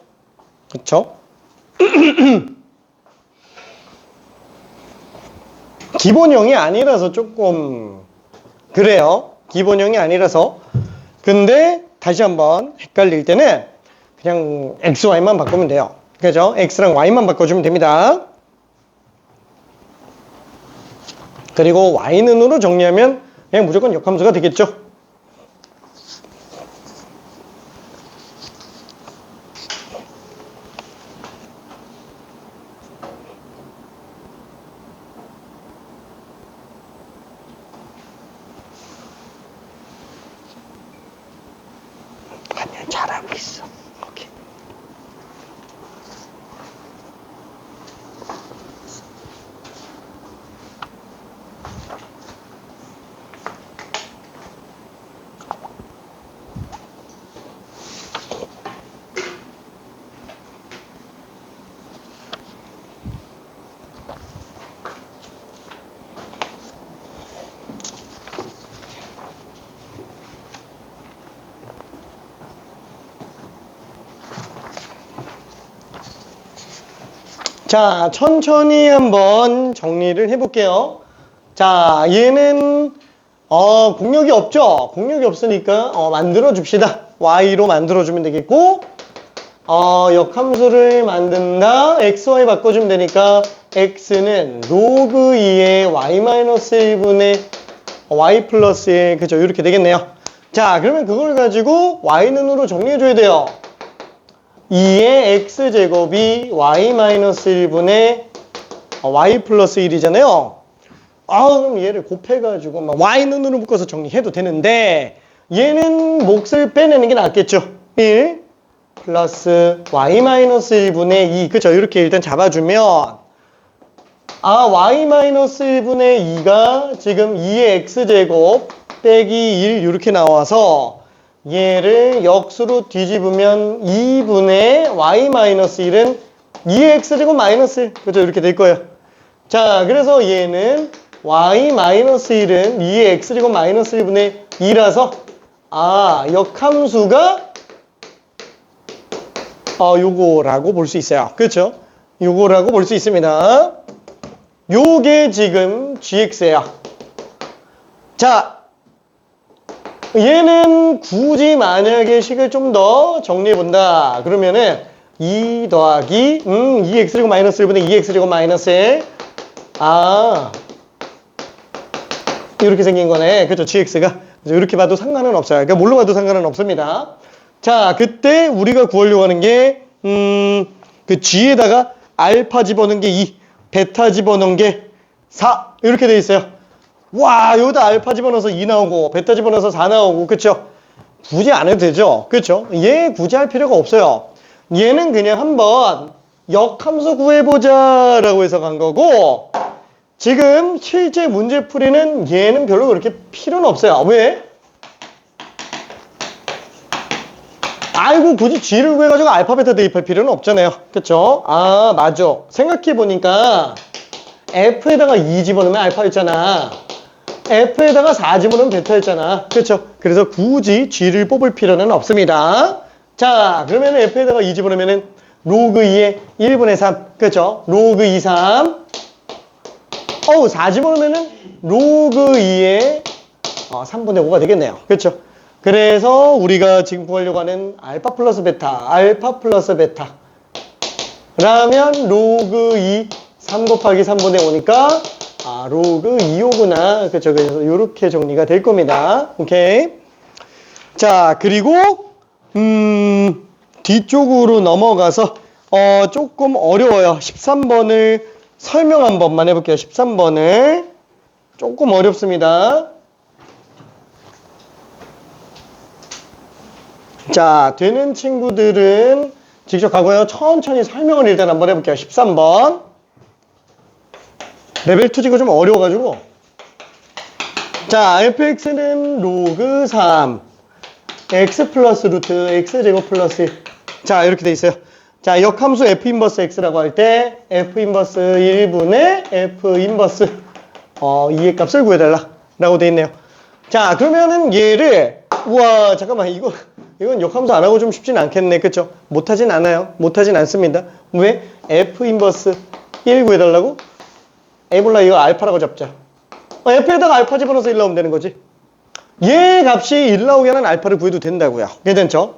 그쵸? 기본형이 아니라서 조금 그래요. 기본형이 아니라서. 근데 다시 한번 헷갈릴 때는 그냥 x, y만 바꾸면 돼요. 그죠? x랑 y만 바꿔주면 됩니다. 그리고 y는으로 정리하면 그냥 무조건 역함수가 되겠죠. 아니야, 잘하고 있어. 오케이. 자, 천천히 한번 정리를 해볼게요. 자, 얘는 공력이 없죠? 공력이 없으니까 만들어 줍시다. y로 만들어 주면 되겠고, 역함수를 만든다. xy 바꿔주면 되니까 x는 로그 2의 y-1분의 y 플러스 1, 그죠? 이렇게 되겠네요. 자, 그러면 그걸 가지고 y는으로 정리해줘야 돼요. 2의 x제곱이 y-1분의 y 플러스 1이잖아요. 그럼 얘를 곱해가지고 막 y는으로 묶어서 정리해도 되는데 얘는 몫을 빼내는 게 낫겠죠. 1 플러스 y-1분의 2, 그죠? 이렇게 일단 잡아주면 y-1분의 2가 지금 2의 x제곱 빼기 1 이렇게 나와서 얘를 역수로 뒤집으면 2분의 y-1은 2의 x제곱 마이너스 1, 그죠? 이렇게 될 거예요. 자, 그래서 얘는 y-1은 2의 x제곱 마이너스 1분의 2라서 역함수가 요거라고 볼 수 있어요. 그렇죠? 요거라고 볼 수 있습니다. 요게 지금 gx예요. 자, 얘는 굳이 만약에 식을 좀 더 정리해본다. 그러면은 2 더하기 2x제곱 마이너스 1분의 2x제곱 마이너스 1. 이렇게 생긴 거네. 그렇죠? gx가. 이렇게 봐도 상관은 없어요. 그러니까 뭘로 봐도 상관은 없습니다. 자, 그때 우리가 구하려고 하는 게 그 g에다가 알파 집어넣은 게 2, 베타 집어넣은 게 4 이렇게 돼 있어요. 와, 여기다 알파 집어넣어서 2 나오고 베타 집어넣어서 4 나오고, 그쵸? 굳이 안 해도 되죠? 그쵸? 얘 굳이 할 필요가 없어요. 얘는 그냥 한번 역함수 구해보자 라고 해서 간 거고, 지금 실제 문제풀이는 얘는 별로 그렇게 필요는 없어요. 왜? 아이고, 굳이 g를 구해가지고 알파 베타 대입할 필요는 없잖아요. 그쵸? 맞아. 생각해보니까 f에다가 2 집어넣으면 알파였잖아. f에다가 4 집어넣으면 베타였잖아. 그렇죠? 그래서 굳이 g를 뽑을 필요는 없습니다. 자, 그러면 f에다가 2 집어넣으면 로그 2의 1분의 3. 그렇죠? 로그 2, 3. 4 집어넣으면 로그 2의 3분의 5가 되겠네요. 그렇죠? 그래서 우리가 지금 구하려고 하는 알파 플러스 베타, 알파 플러스 베타 라면 로그 2, 3 곱하기 3분의 5니까 로그 2호구나. 그쵸? 그래서 이렇게 정리가 될 겁니다. 오케이. 자, 그리고 뒤쪽으로 넘어가서 조금 어려워요. 13번을 설명 한 번만 해볼게요. 13번을 조금 어렵습니다. 자, 되는 친구들은 직접 가고요. 천천히 설명을 일단 한번 해볼게요. 13번. 레벨 2 지금 좀 어려워가지고. 자, fx는 로그 3. x 플러스 루트 x제곱 플러스 1. 자, 이렇게 돼 있어요. 자, 역함수 f 인버스 x라고 할 때 f 인버스 1분의 f 인버스 2의 값을 구해달라 라고 돼 있네요. 자, 그러면은 얘를 우와, 잠깐만, 이거 이건 역함수 안 하고 좀 쉽진 않겠네. 그쵸? 못하진 않아요. 못하진 않습니다. 왜? F 인버스 1 구해달라고? 몰라. 이거 알파라고 잡자. F에다가 알파 집어넣어서 1 나오면 되는 거지. 얘 값이 1 나오게 하는 알파를 구해도 된다고요. 괜찮죠?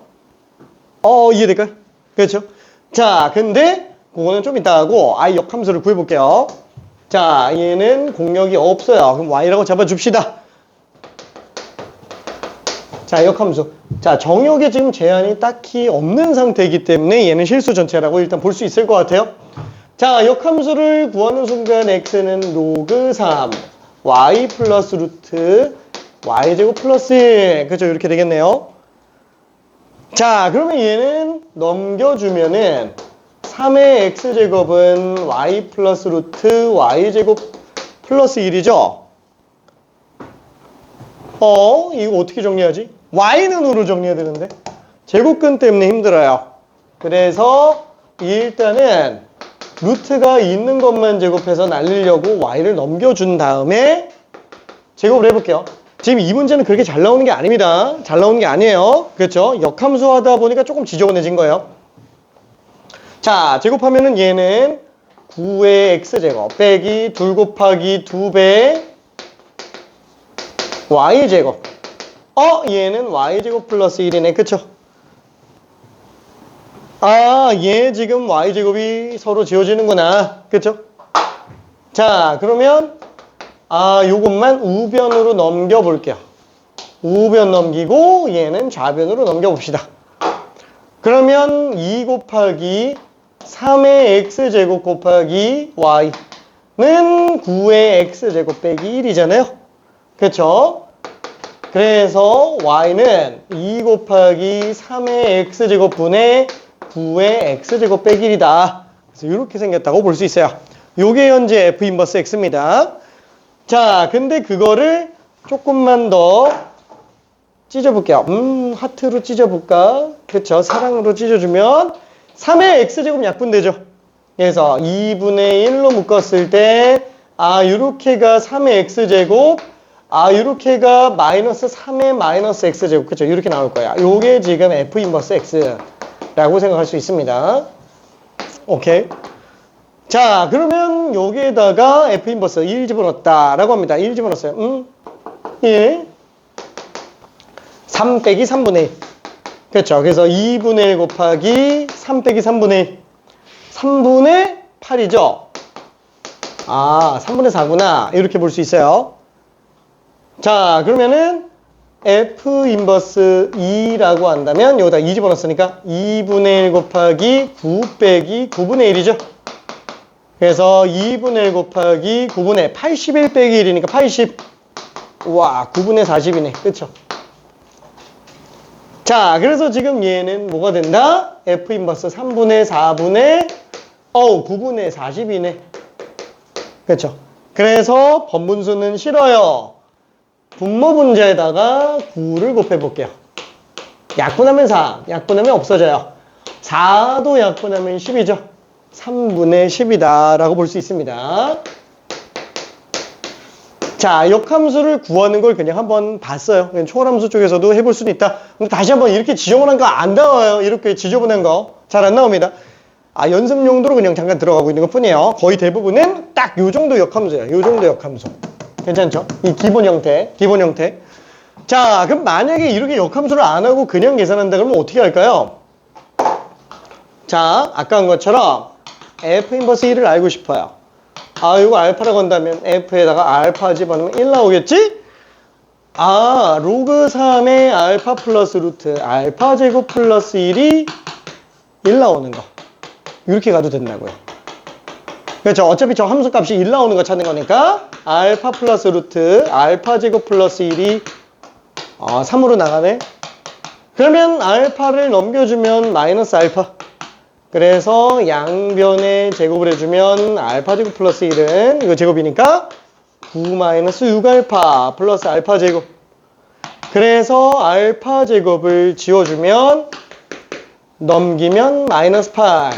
이해될까요? 그렇죠? 자, 근데 그거는 좀 이따 하고 역함수를 구해볼게요. 자, 얘는 공역이 없어요. 그럼 y라고 잡아줍시다. 자, 역함수. 자, 정역에 지금 제한이 딱히 없는 상태이기 때문에 얘는 실수 전체라고 일단 볼 수 있을 것 같아요. 자, 역함수를 구하는 순간 x는 로그 3, y 플러스 루트 y제곱 플러스 1. 그렇죠? 이렇게 되겠네요. 자, 그러면 얘는 넘겨주면은 3의 x제곱은 y 플러스 루트 y제곱 플러스 1이죠? 이거 어떻게 정리하지? y는으로 정리해야 되는데 제곱근 때문에 힘들어요. 그래서 일단은 루트가 있는 것만 제곱해서 날리려고 y를 넘겨준 다음에 제곱을 해볼게요. 지금 이 문제는 그렇게 잘 나오는 게 아닙니다. 잘 나오는 게 아니에요. 그렇죠? 역함수 하다 보니까 조금 지저분해진 거예요. 자, 제곱하면은 얘는 9의 x제곱 빼기 2 곱하기 2배 y제곱. 얘는 y제곱 플러스 1이네. 그쵸? 얘 지금 y제곱이 서로 지워지는구나. 그쵸? 자, 그러면 요것만 우변으로 넘겨볼게요. 우변 넘기고 얘는 좌변으로 넘겨봅시다. 그러면 2 곱하기 3의 x제곱 곱하기 y는 9의 x제곱 빼기 1이잖아요. 그쵸? 그래서 y는 2 곱하기 3의 x제곱분의 9의 x제곱 빼기 1이다. 그래서 이렇게 생겼다고 볼 수 있어요. 요게 현재 f 인버스 x입니다. 자, 근데 그거를 조금만 더 찢어볼게요. 하트로 찢어볼까? 그쵸? 사랑으로 찢어주면 3의 x제곱 약분되죠? 그래서 2분의 1로 묶었을 때 요렇게가 3의 x제곱 요렇게가 마이너스 3의 마이너스 x제곱. 그쵸? 이렇게 나올 거야. 요게 지금 f 인버스 x라고 생각할 수 있습니다. 오케이. 자, 그러면 여기에다가 f 인버스 1 집어넣었다 라고 합니다. 1 집어넣었어요. 예. 3 빼기 3분의 1. 그렇죠. 그래서 2분의 1 곱하기 3 빼기 3분의 1. 3분의 8이죠. 3분의 4구나. 이렇게 볼 수 있어요. 자, 그러면은 f 인버스 2라고 한다면 여기다 2 집어넣었으니까 2분의 1 곱하기 9 빼기 9분의 1이죠. 그래서 2분의 1 곱하기 9분의 81 빼기 1이니까 80. 와, 9분의 40이네. 그쵸? 자, 그래서 지금 얘는 뭐가 된다? f 인버스 3분의 4분의 9분의 40이네. 그쵸? 그래서 번분수는 싫어요. 분모 분자에다가 9를 곱해볼게요. 약분하면 4, 약분하면 없어져요. 4도 약분하면 10이죠. 3분의 10이다 라고 볼 수 있습니다. 자, 역함수를 구하는 걸 그냥 한번 봤어요. 초월함수 쪽에서도 해볼 수도 있다. 근데 다시 한번 이렇게 지저분한 거 안 나와요. 이렇게 지저분한 거 잘 안 나옵니다. 연습 용도로 그냥 잠깐 들어가고 있는 것 뿐이에요. 거의 대부분은 딱 요 정도 역함수예요. 요 정도 역함수. 괜찮죠? 이 기본 형태, 기본 형태. 자, 그럼 만약에 이렇게 역함수를 안 하고 그냥 계산한다 그러면 어떻게 할까요? 자, 아까 한 것처럼 f 인버스 1을 알고 싶어요. 이거 알파라고 한다면 f에다가 알파 집어넣으면 1 나오겠지? 로그 3의 알파 플러스 루트 알파 제곱 플러스 1이 1 나오는 거. 이렇게 가도 된다고요. 그렇죠? 어차피 저 함수 값이 1 나오는 거 찾는 거니까 알파 플러스 루트 알파 제곱 플러스 1이 3으로 나가네. 그러면 알파를 넘겨주면 마이너스 알파. 그래서 양변에 제곱을 해주면 알파 제곱 플러스 1은 이거 제곱이니까 9 마이너스 6알파 플러스 알파 제곱. 그래서 알파 제곱을 지워주면 넘기면 마이너스 8.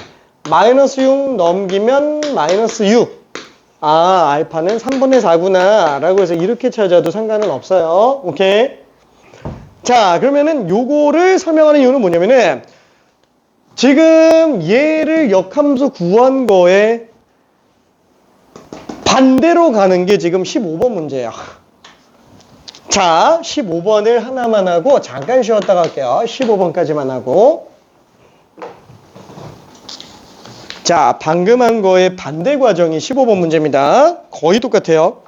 마이너스 6 넘기면 마이너스 6. 알파는 3분의 4구나 라고 해서 이렇게 찾아도 상관은 없어요. 오케이. 자, 그러면은 요거를 설명하는 이유는 뭐냐면은 지금 얘를 역함수 구한 거에 반대로 가는 게 지금 15번 문제야. 자, 15번을 하나만 하고 잠깐 쉬었다 갈게요. 15번까지만 하고. 자, 방금 한 거의 반대 과정이 15번 문제입니다. 거의 똑같아요.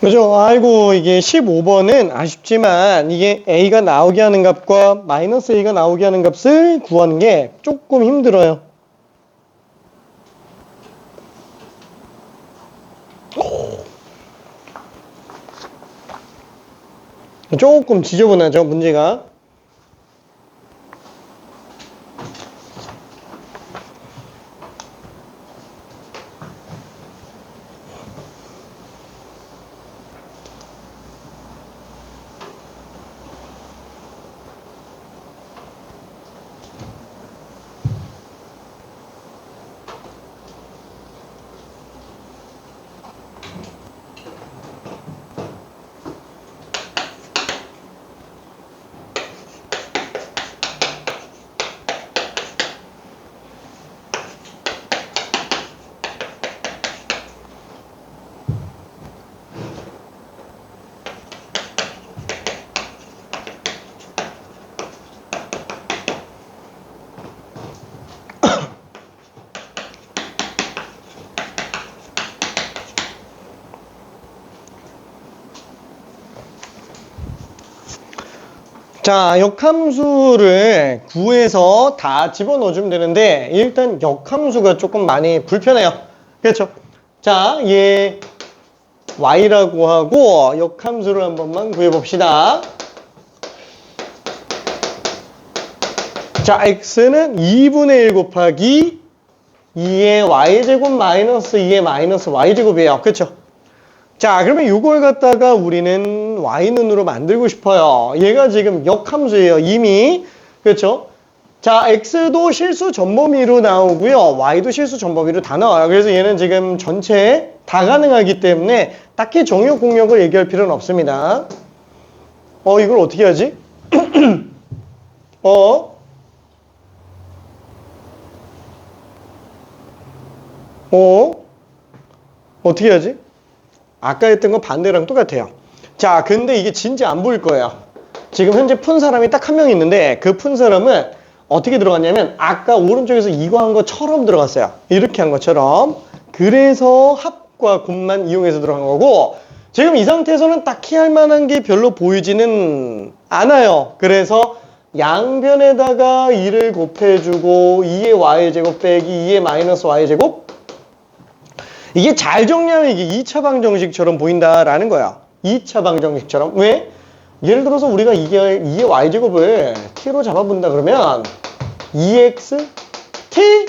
그죠? 아이고, 이게 15번은 아쉽지만 이게 A가 나오게 하는 값과 마이너스 A가 나오게 하는 값을 구하는 게 조금 힘들어요. 조금 지저분하죠, 문제가. 자, 역함수를 구해서 다 집어넣어주면 되는데 일단 역함수가 조금 많이 불편해요. 그렇죠? 자, 얘 y라고 하고 역함수를 한 번만 구해봅시다. 자, x는 2분의 1 곱하기 2의 y제곱 마이너스 2의 마이너스 y제곱이에요. 그렇죠? 자, 그러면 이걸 갖다가 우리는 y는으로 만들고 싶어요. 얘가 지금 역함수예요, 이미. 그렇죠? 자, x도 실수 전범위로 나오고요. y도 실수 전범위로 다 나와요. 그래서 얘는 지금 전체 다 가능하기 때문에 딱히 정역 공역을 얘기할 필요는 없습니다. 이걸 어떻게 하지? 어떻게 하지? 아까 했던 건 반대랑 똑같아요. 자, 근데 이게 진짜 안 보일 거예요. 지금 현재 푼 사람이 딱 한 명 있는데 그 푼 사람은 어떻게 들어갔냐면 아까 오른쪽에서 이거 한 것처럼 들어갔어요. 이렇게 한 것처럼. 그래서 합과 곱만 이용해서 들어간 거고 지금 이 상태에서는 딱히 할 만한 게 별로 보이지는 않아요. 그래서 양변에다가 2를 곱해주고 2의 y제곱 빼기 2의 마이너스 y제곱 이게 잘 정리하면 이게 2차 방정식처럼 보인다라는 거야. 2차 방정식처럼. 왜? 예를 들어서 우리가 이게 2의 y제곱을 t로 잡아본다 그러면 2x t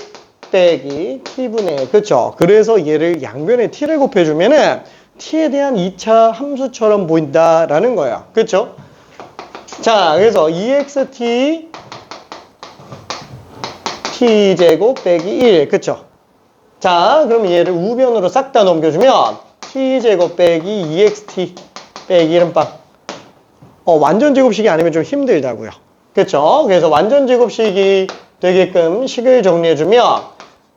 빼기 t분의 1. 그렇죠? 그래서 얘를 양변에 t를 곱해주면은 t에 대한 2차 함수처럼 보인다라는 거야. 그렇죠? 자, 그래서 2xt t제곱 빼기 1. 그렇죠? 자, 그럼 얘를 우변으로 싹 다 넘겨주면 t제곱 빼기 2xt 빼기 1은 완전 제곱식이 아니면 좀 힘들다고요. 그렇죠? 그래서 완전 제곱식이 되게끔 식을 정리해주면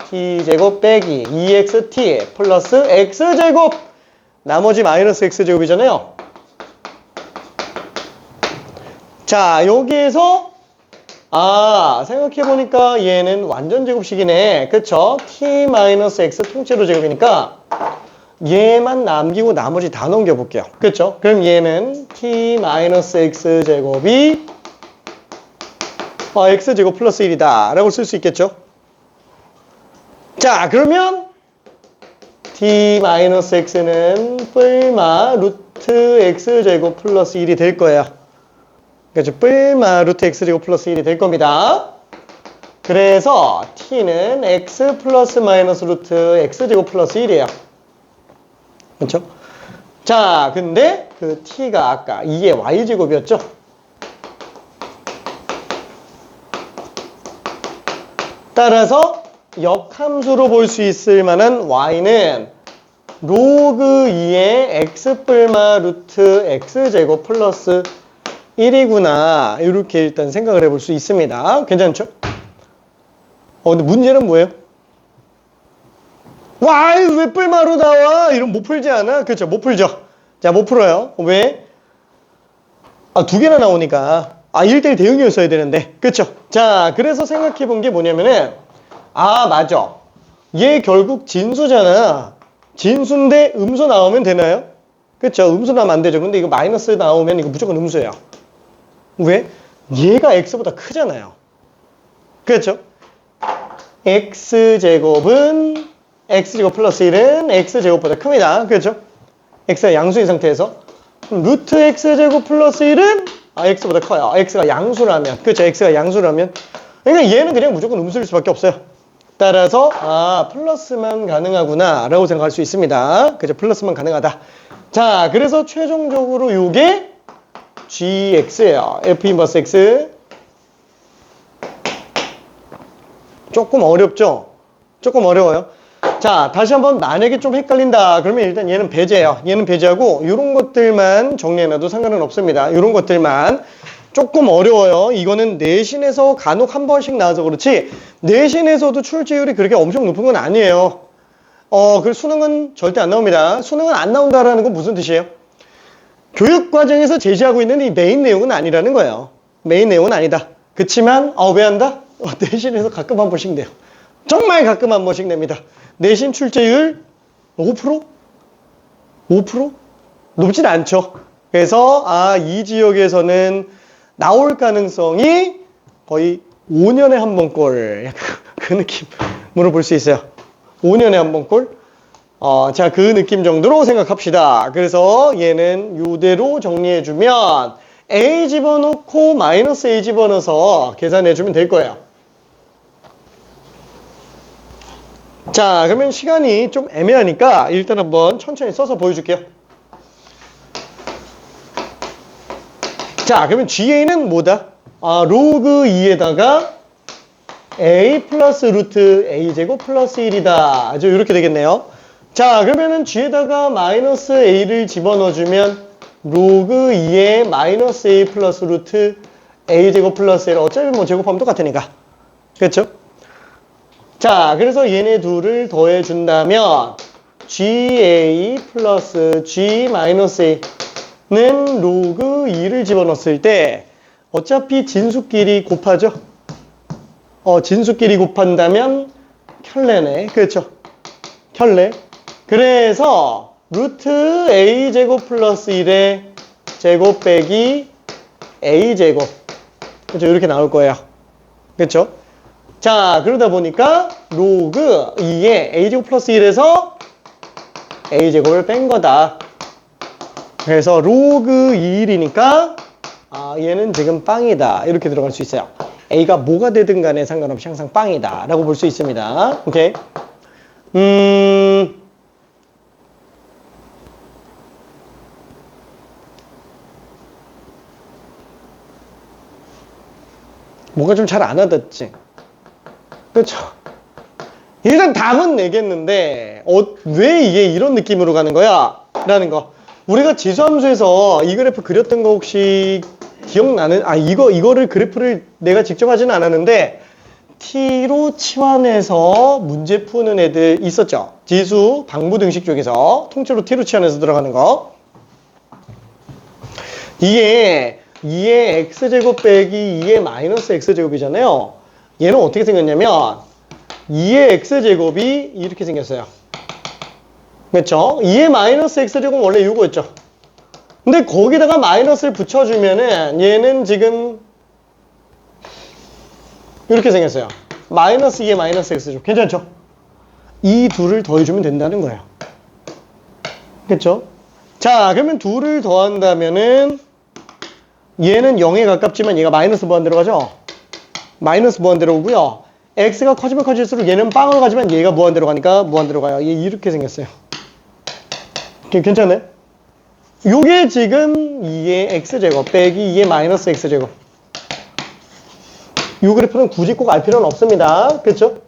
t제곱 빼기 2xt 플러스 x제곱 나머지 마이너스 x제곱이잖아요. 자, 여기에서 생각해보니까 얘는 완전 제곱식이네. 그쵸? t-x 통째로 제곱이니까 얘만 남기고 나머지 다 넘겨볼게요. 그쵸? 그럼 얘는 t-x 제곱이 x제곱 플러스 1이다 라고 쓸 수 있겠죠? 자, 그러면 t-x는 뿔마 루트 x제곱 플러스 1이 될 거예요. 그렇죠? 뿔마 루트 x제곱 플러스 1이 될 겁니다. 그래서 t는 x 플러스 마이너스 루트 x제곱 플러스 1이에요. 그렇죠? 자, 근데 그 t가 아까 이게 y제곱이었죠? 따라서 역함수로 볼 수 있을 만한 y는 로그 2의 x 뿔마 루트 x제곱 플러스 1이구나. 이렇게 일단 생각을 해볼 수 있습니다. 괜찮죠? 근데 문제는 뭐예요? 와, 왜 뿔마로 나와? 이러면 못 풀지 않아? 그렇죠? 못 풀죠? 자, 못 풀어요. 왜? 두 개나 나오니까. 1대1 대응이었어야 되는데. 그렇죠? 자, 그래서 생각해 본 게 뭐냐면은, 맞아. 얘 결국 진수잖아. 진수인데 음수 나오면 되나요? 그쵸? 음수 나면 안 되죠. 근데 이거 마이너스 나오면 이거 무조건 음수예요. 왜? 얘가 x보다 크잖아요. 그렇죠? x제곱은 x제곱 플러스 1은 x제곱보다 큽니다. 그렇죠? x가 양수인 상태에서 그럼 루트 x제곱 플러스 1은 x보다 커요. x가 양수라면. 그렇죠? x가 양수라면 그러니까 얘는 그냥 무조건 음수일 수밖에 없어요. 따라서 플러스만 가능하구나 라고 생각할 수 있습니다. 그죠? 플러스만 가능하다. 자, 그래서 최종적으로 요게 gx예요. f 인버스 x. 조금 어렵죠? 조금 어려워요. 자, 다시 한번 만약에 좀 헷갈린다 그러면 일단 얘는 배제예요. 얘는 배제하고 이런 것들만 정리해놔도 상관은 없습니다. 이런 것들만. 조금 어려워요. 이거는 내신에서 간혹 한 번씩 나와서 그렇지 내신에서도 출제율이 그렇게 엄청 높은 건 아니에요. 그 수능은 절대 안 나옵니다. 수능은 안 나온다라는 건 무슨 뜻이에요? 교육 과정에서 제시하고 있는 이 메인 내용은 아니라는 거예요. 메인 내용은 아니다. 그치만 왜 한다? 내신에서 가끔 한 번씩 내요. 정말 가끔 한 번씩 냅니다. 내신 출제율 5%? 5%? 높진 않죠. 그래서 이 지역에서는 나올 가능성이 거의 5년에 한 번꼴 약간 그 느낌으로 볼 수 있어요. 5년에 한 번꼴. 자, 그 느낌 정도로 생각합시다. 그래서 얘는 이대로 정리해주면 a 집어넣고 마이너스 a 집어넣어서 계산해주면 될 거예요. 자, 그러면 시간이 좀 애매하니까 일단 한번 천천히 써서 보여줄게요. 자, 그러면 GA는 뭐다? 로그 2에다가 A 플러스 루트 A제곱 플러스 1이다. 아주 이렇게 되겠네요. 자, 그러면은 G에다가 마이너스 A를 집어넣어주면 로그 2에 마이너스 A 플러스 루트 A제곱 플러스 1. 어차피 뭐 제곱하면 똑같으니까. 그렇죠? 자, 그래서 얘네 둘을 더해준다면 GA 플러스 G 마이너스 A 는 로그 2를 집어넣었을 때 어차피 진수끼리 곱하죠. 진수끼리 곱한다면 켤레네. 그렇죠? 켤레. 그래서 루트 a제곱 플러스 1의 제곱 빼기 a제곱. 그렇죠? 이렇게 나올 거예요. 그렇죠? 자, 그러다 보니까 로그 2의 a제곱 플러스 1에서 a제곱을 뺀 거다. 그래서 로그 2일이니까 얘는 지금 빵이다. 이렇게 들어갈 수 있어요. A가 뭐가 되든 간에 상관없이 항상 빵이다. 라고 볼 수 있습니다. 오케이. 뭐가 좀 잘 안 와닿지? 그렇죠? 일단 답은 내겠는데 왜 이게 이런 느낌으로 가는 거야? 라는 거. 우리가 지수함수에서 이 그래프 그렸던 거 혹시 기억나는? 이거를 그래프를 내가 직접 하지는 않았는데 T로 치환해서 문제 푸는 애들 있었죠? 지수 방부 등식 쪽에서 통째로 T로 치환해서 들어가는 거. 이게 2의 x제곱 빼기 2의 마이너스 x제곱이잖아요. 얘는 어떻게 생겼냐면 2의 x제곱이 이렇게 생겼어요. 그렇죠? 2의 마이너스 x제곱은 원래 이거였죠. 근데 거기다가 마이너스를 붙여주면은 얘는 지금 이렇게 생겼어요. 마이너스 2의 마이너스 x제곱. 괜찮죠? 이 둘을 더해주면 된다는 거예요. 그렇죠? 자, 그러면 둘을 더한다면은 얘는 0에 가깝지만 얘가 마이너스 무한대로 가죠? 마이너스 무한대로 오고요. x가 커지면 커질수록 얘는 빵으로 가지만 얘가 무한대로 가니까 무한대로 가요. 얘 이렇게 생겼어요. 괜찮아요? 요게 지금 2의 x제곱 빼기 2의 마이너스 x제곱. 요 그래프는 굳이 꼭 알 필요는 없습니다. 그렇죠?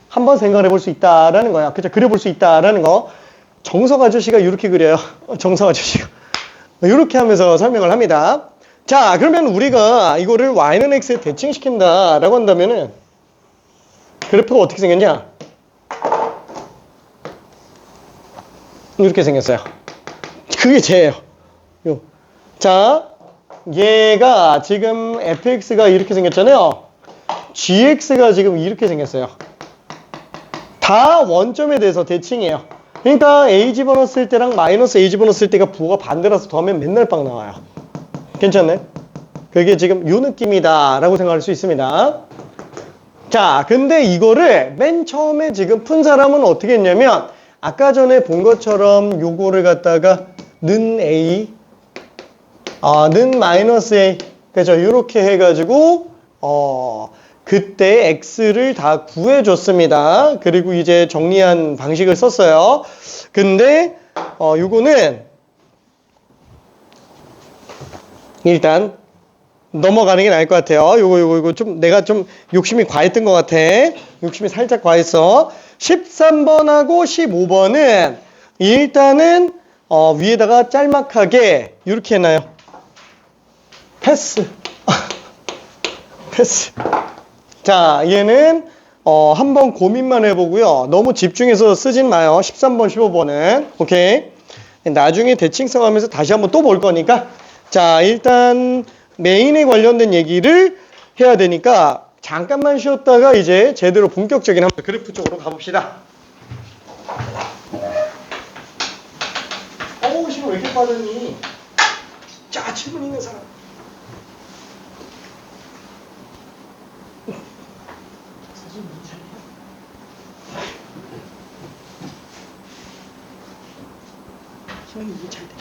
한번 생각을 해볼 수 있다라는 거야. 그렇죠? 그려볼 수 있다라는 거. 정석 아저씨가 이렇게 그려요. 정석 아저씨가. 이렇게 하면서 설명을 합니다. 자, 그러면 우리가 이거를 y는 x에 대칭시킨다라고 한다면은 그래프가 어떻게 생겼냐? 이렇게 생겼어요. 그게 쟤예요. 자, 얘가 지금 fx가 이렇게 생겼잖아요. gx가 지금 이렇게 생겼어요. 다 원점에 대해서 대칭이에요. 그러니까 A 집어넣었을 때랑 마이너스 A 집어넣었을 때가 부호가 반대라서 더하면 맨날 빵 나와요. 괜찮네? 그게 지금 요 느낌이다 라고 생각할 수 있습니다. 자, 근데 이거를 맨 처음에 지금 푼 사람은 어떻게 했냐면 아까 전에 본 것처럼 요거를 갖다가 는 A 는 마이너스 A 그죠? 이렇게 해가지고 그때 X를 다 구해줬습니다. 그리고 이제 정리한 방식을 썼어요. 근데 요거는 일단 넘어가는 게 나을 것 같아요. 요거 좀 내가 좀 욕심이 과했던 것 같아. 욕심이 살짝 과했어. 13번하고 15번은 일단은 위에다가 짤막하게 이렇게 해놔요. 패스. 패스. 자, 얘는 한번 고민만 해보고요. 너무 집중해서 쓰진 마요. 13번, 15번은. 오케이. 나중에 대칭성 하면서 다시 한번 또 볼 거니까. 자, 일단 메인에 관련된 얘기를 해야 되니까 잠깐만 쉬었다가 이제 제대로 본격적인 한번 그래프 쪽으로 가봅시다. 어우, 시간 왜 이렇게 빠르니? 자, 질문 있는 사람. 시간이 이게 잘 돼.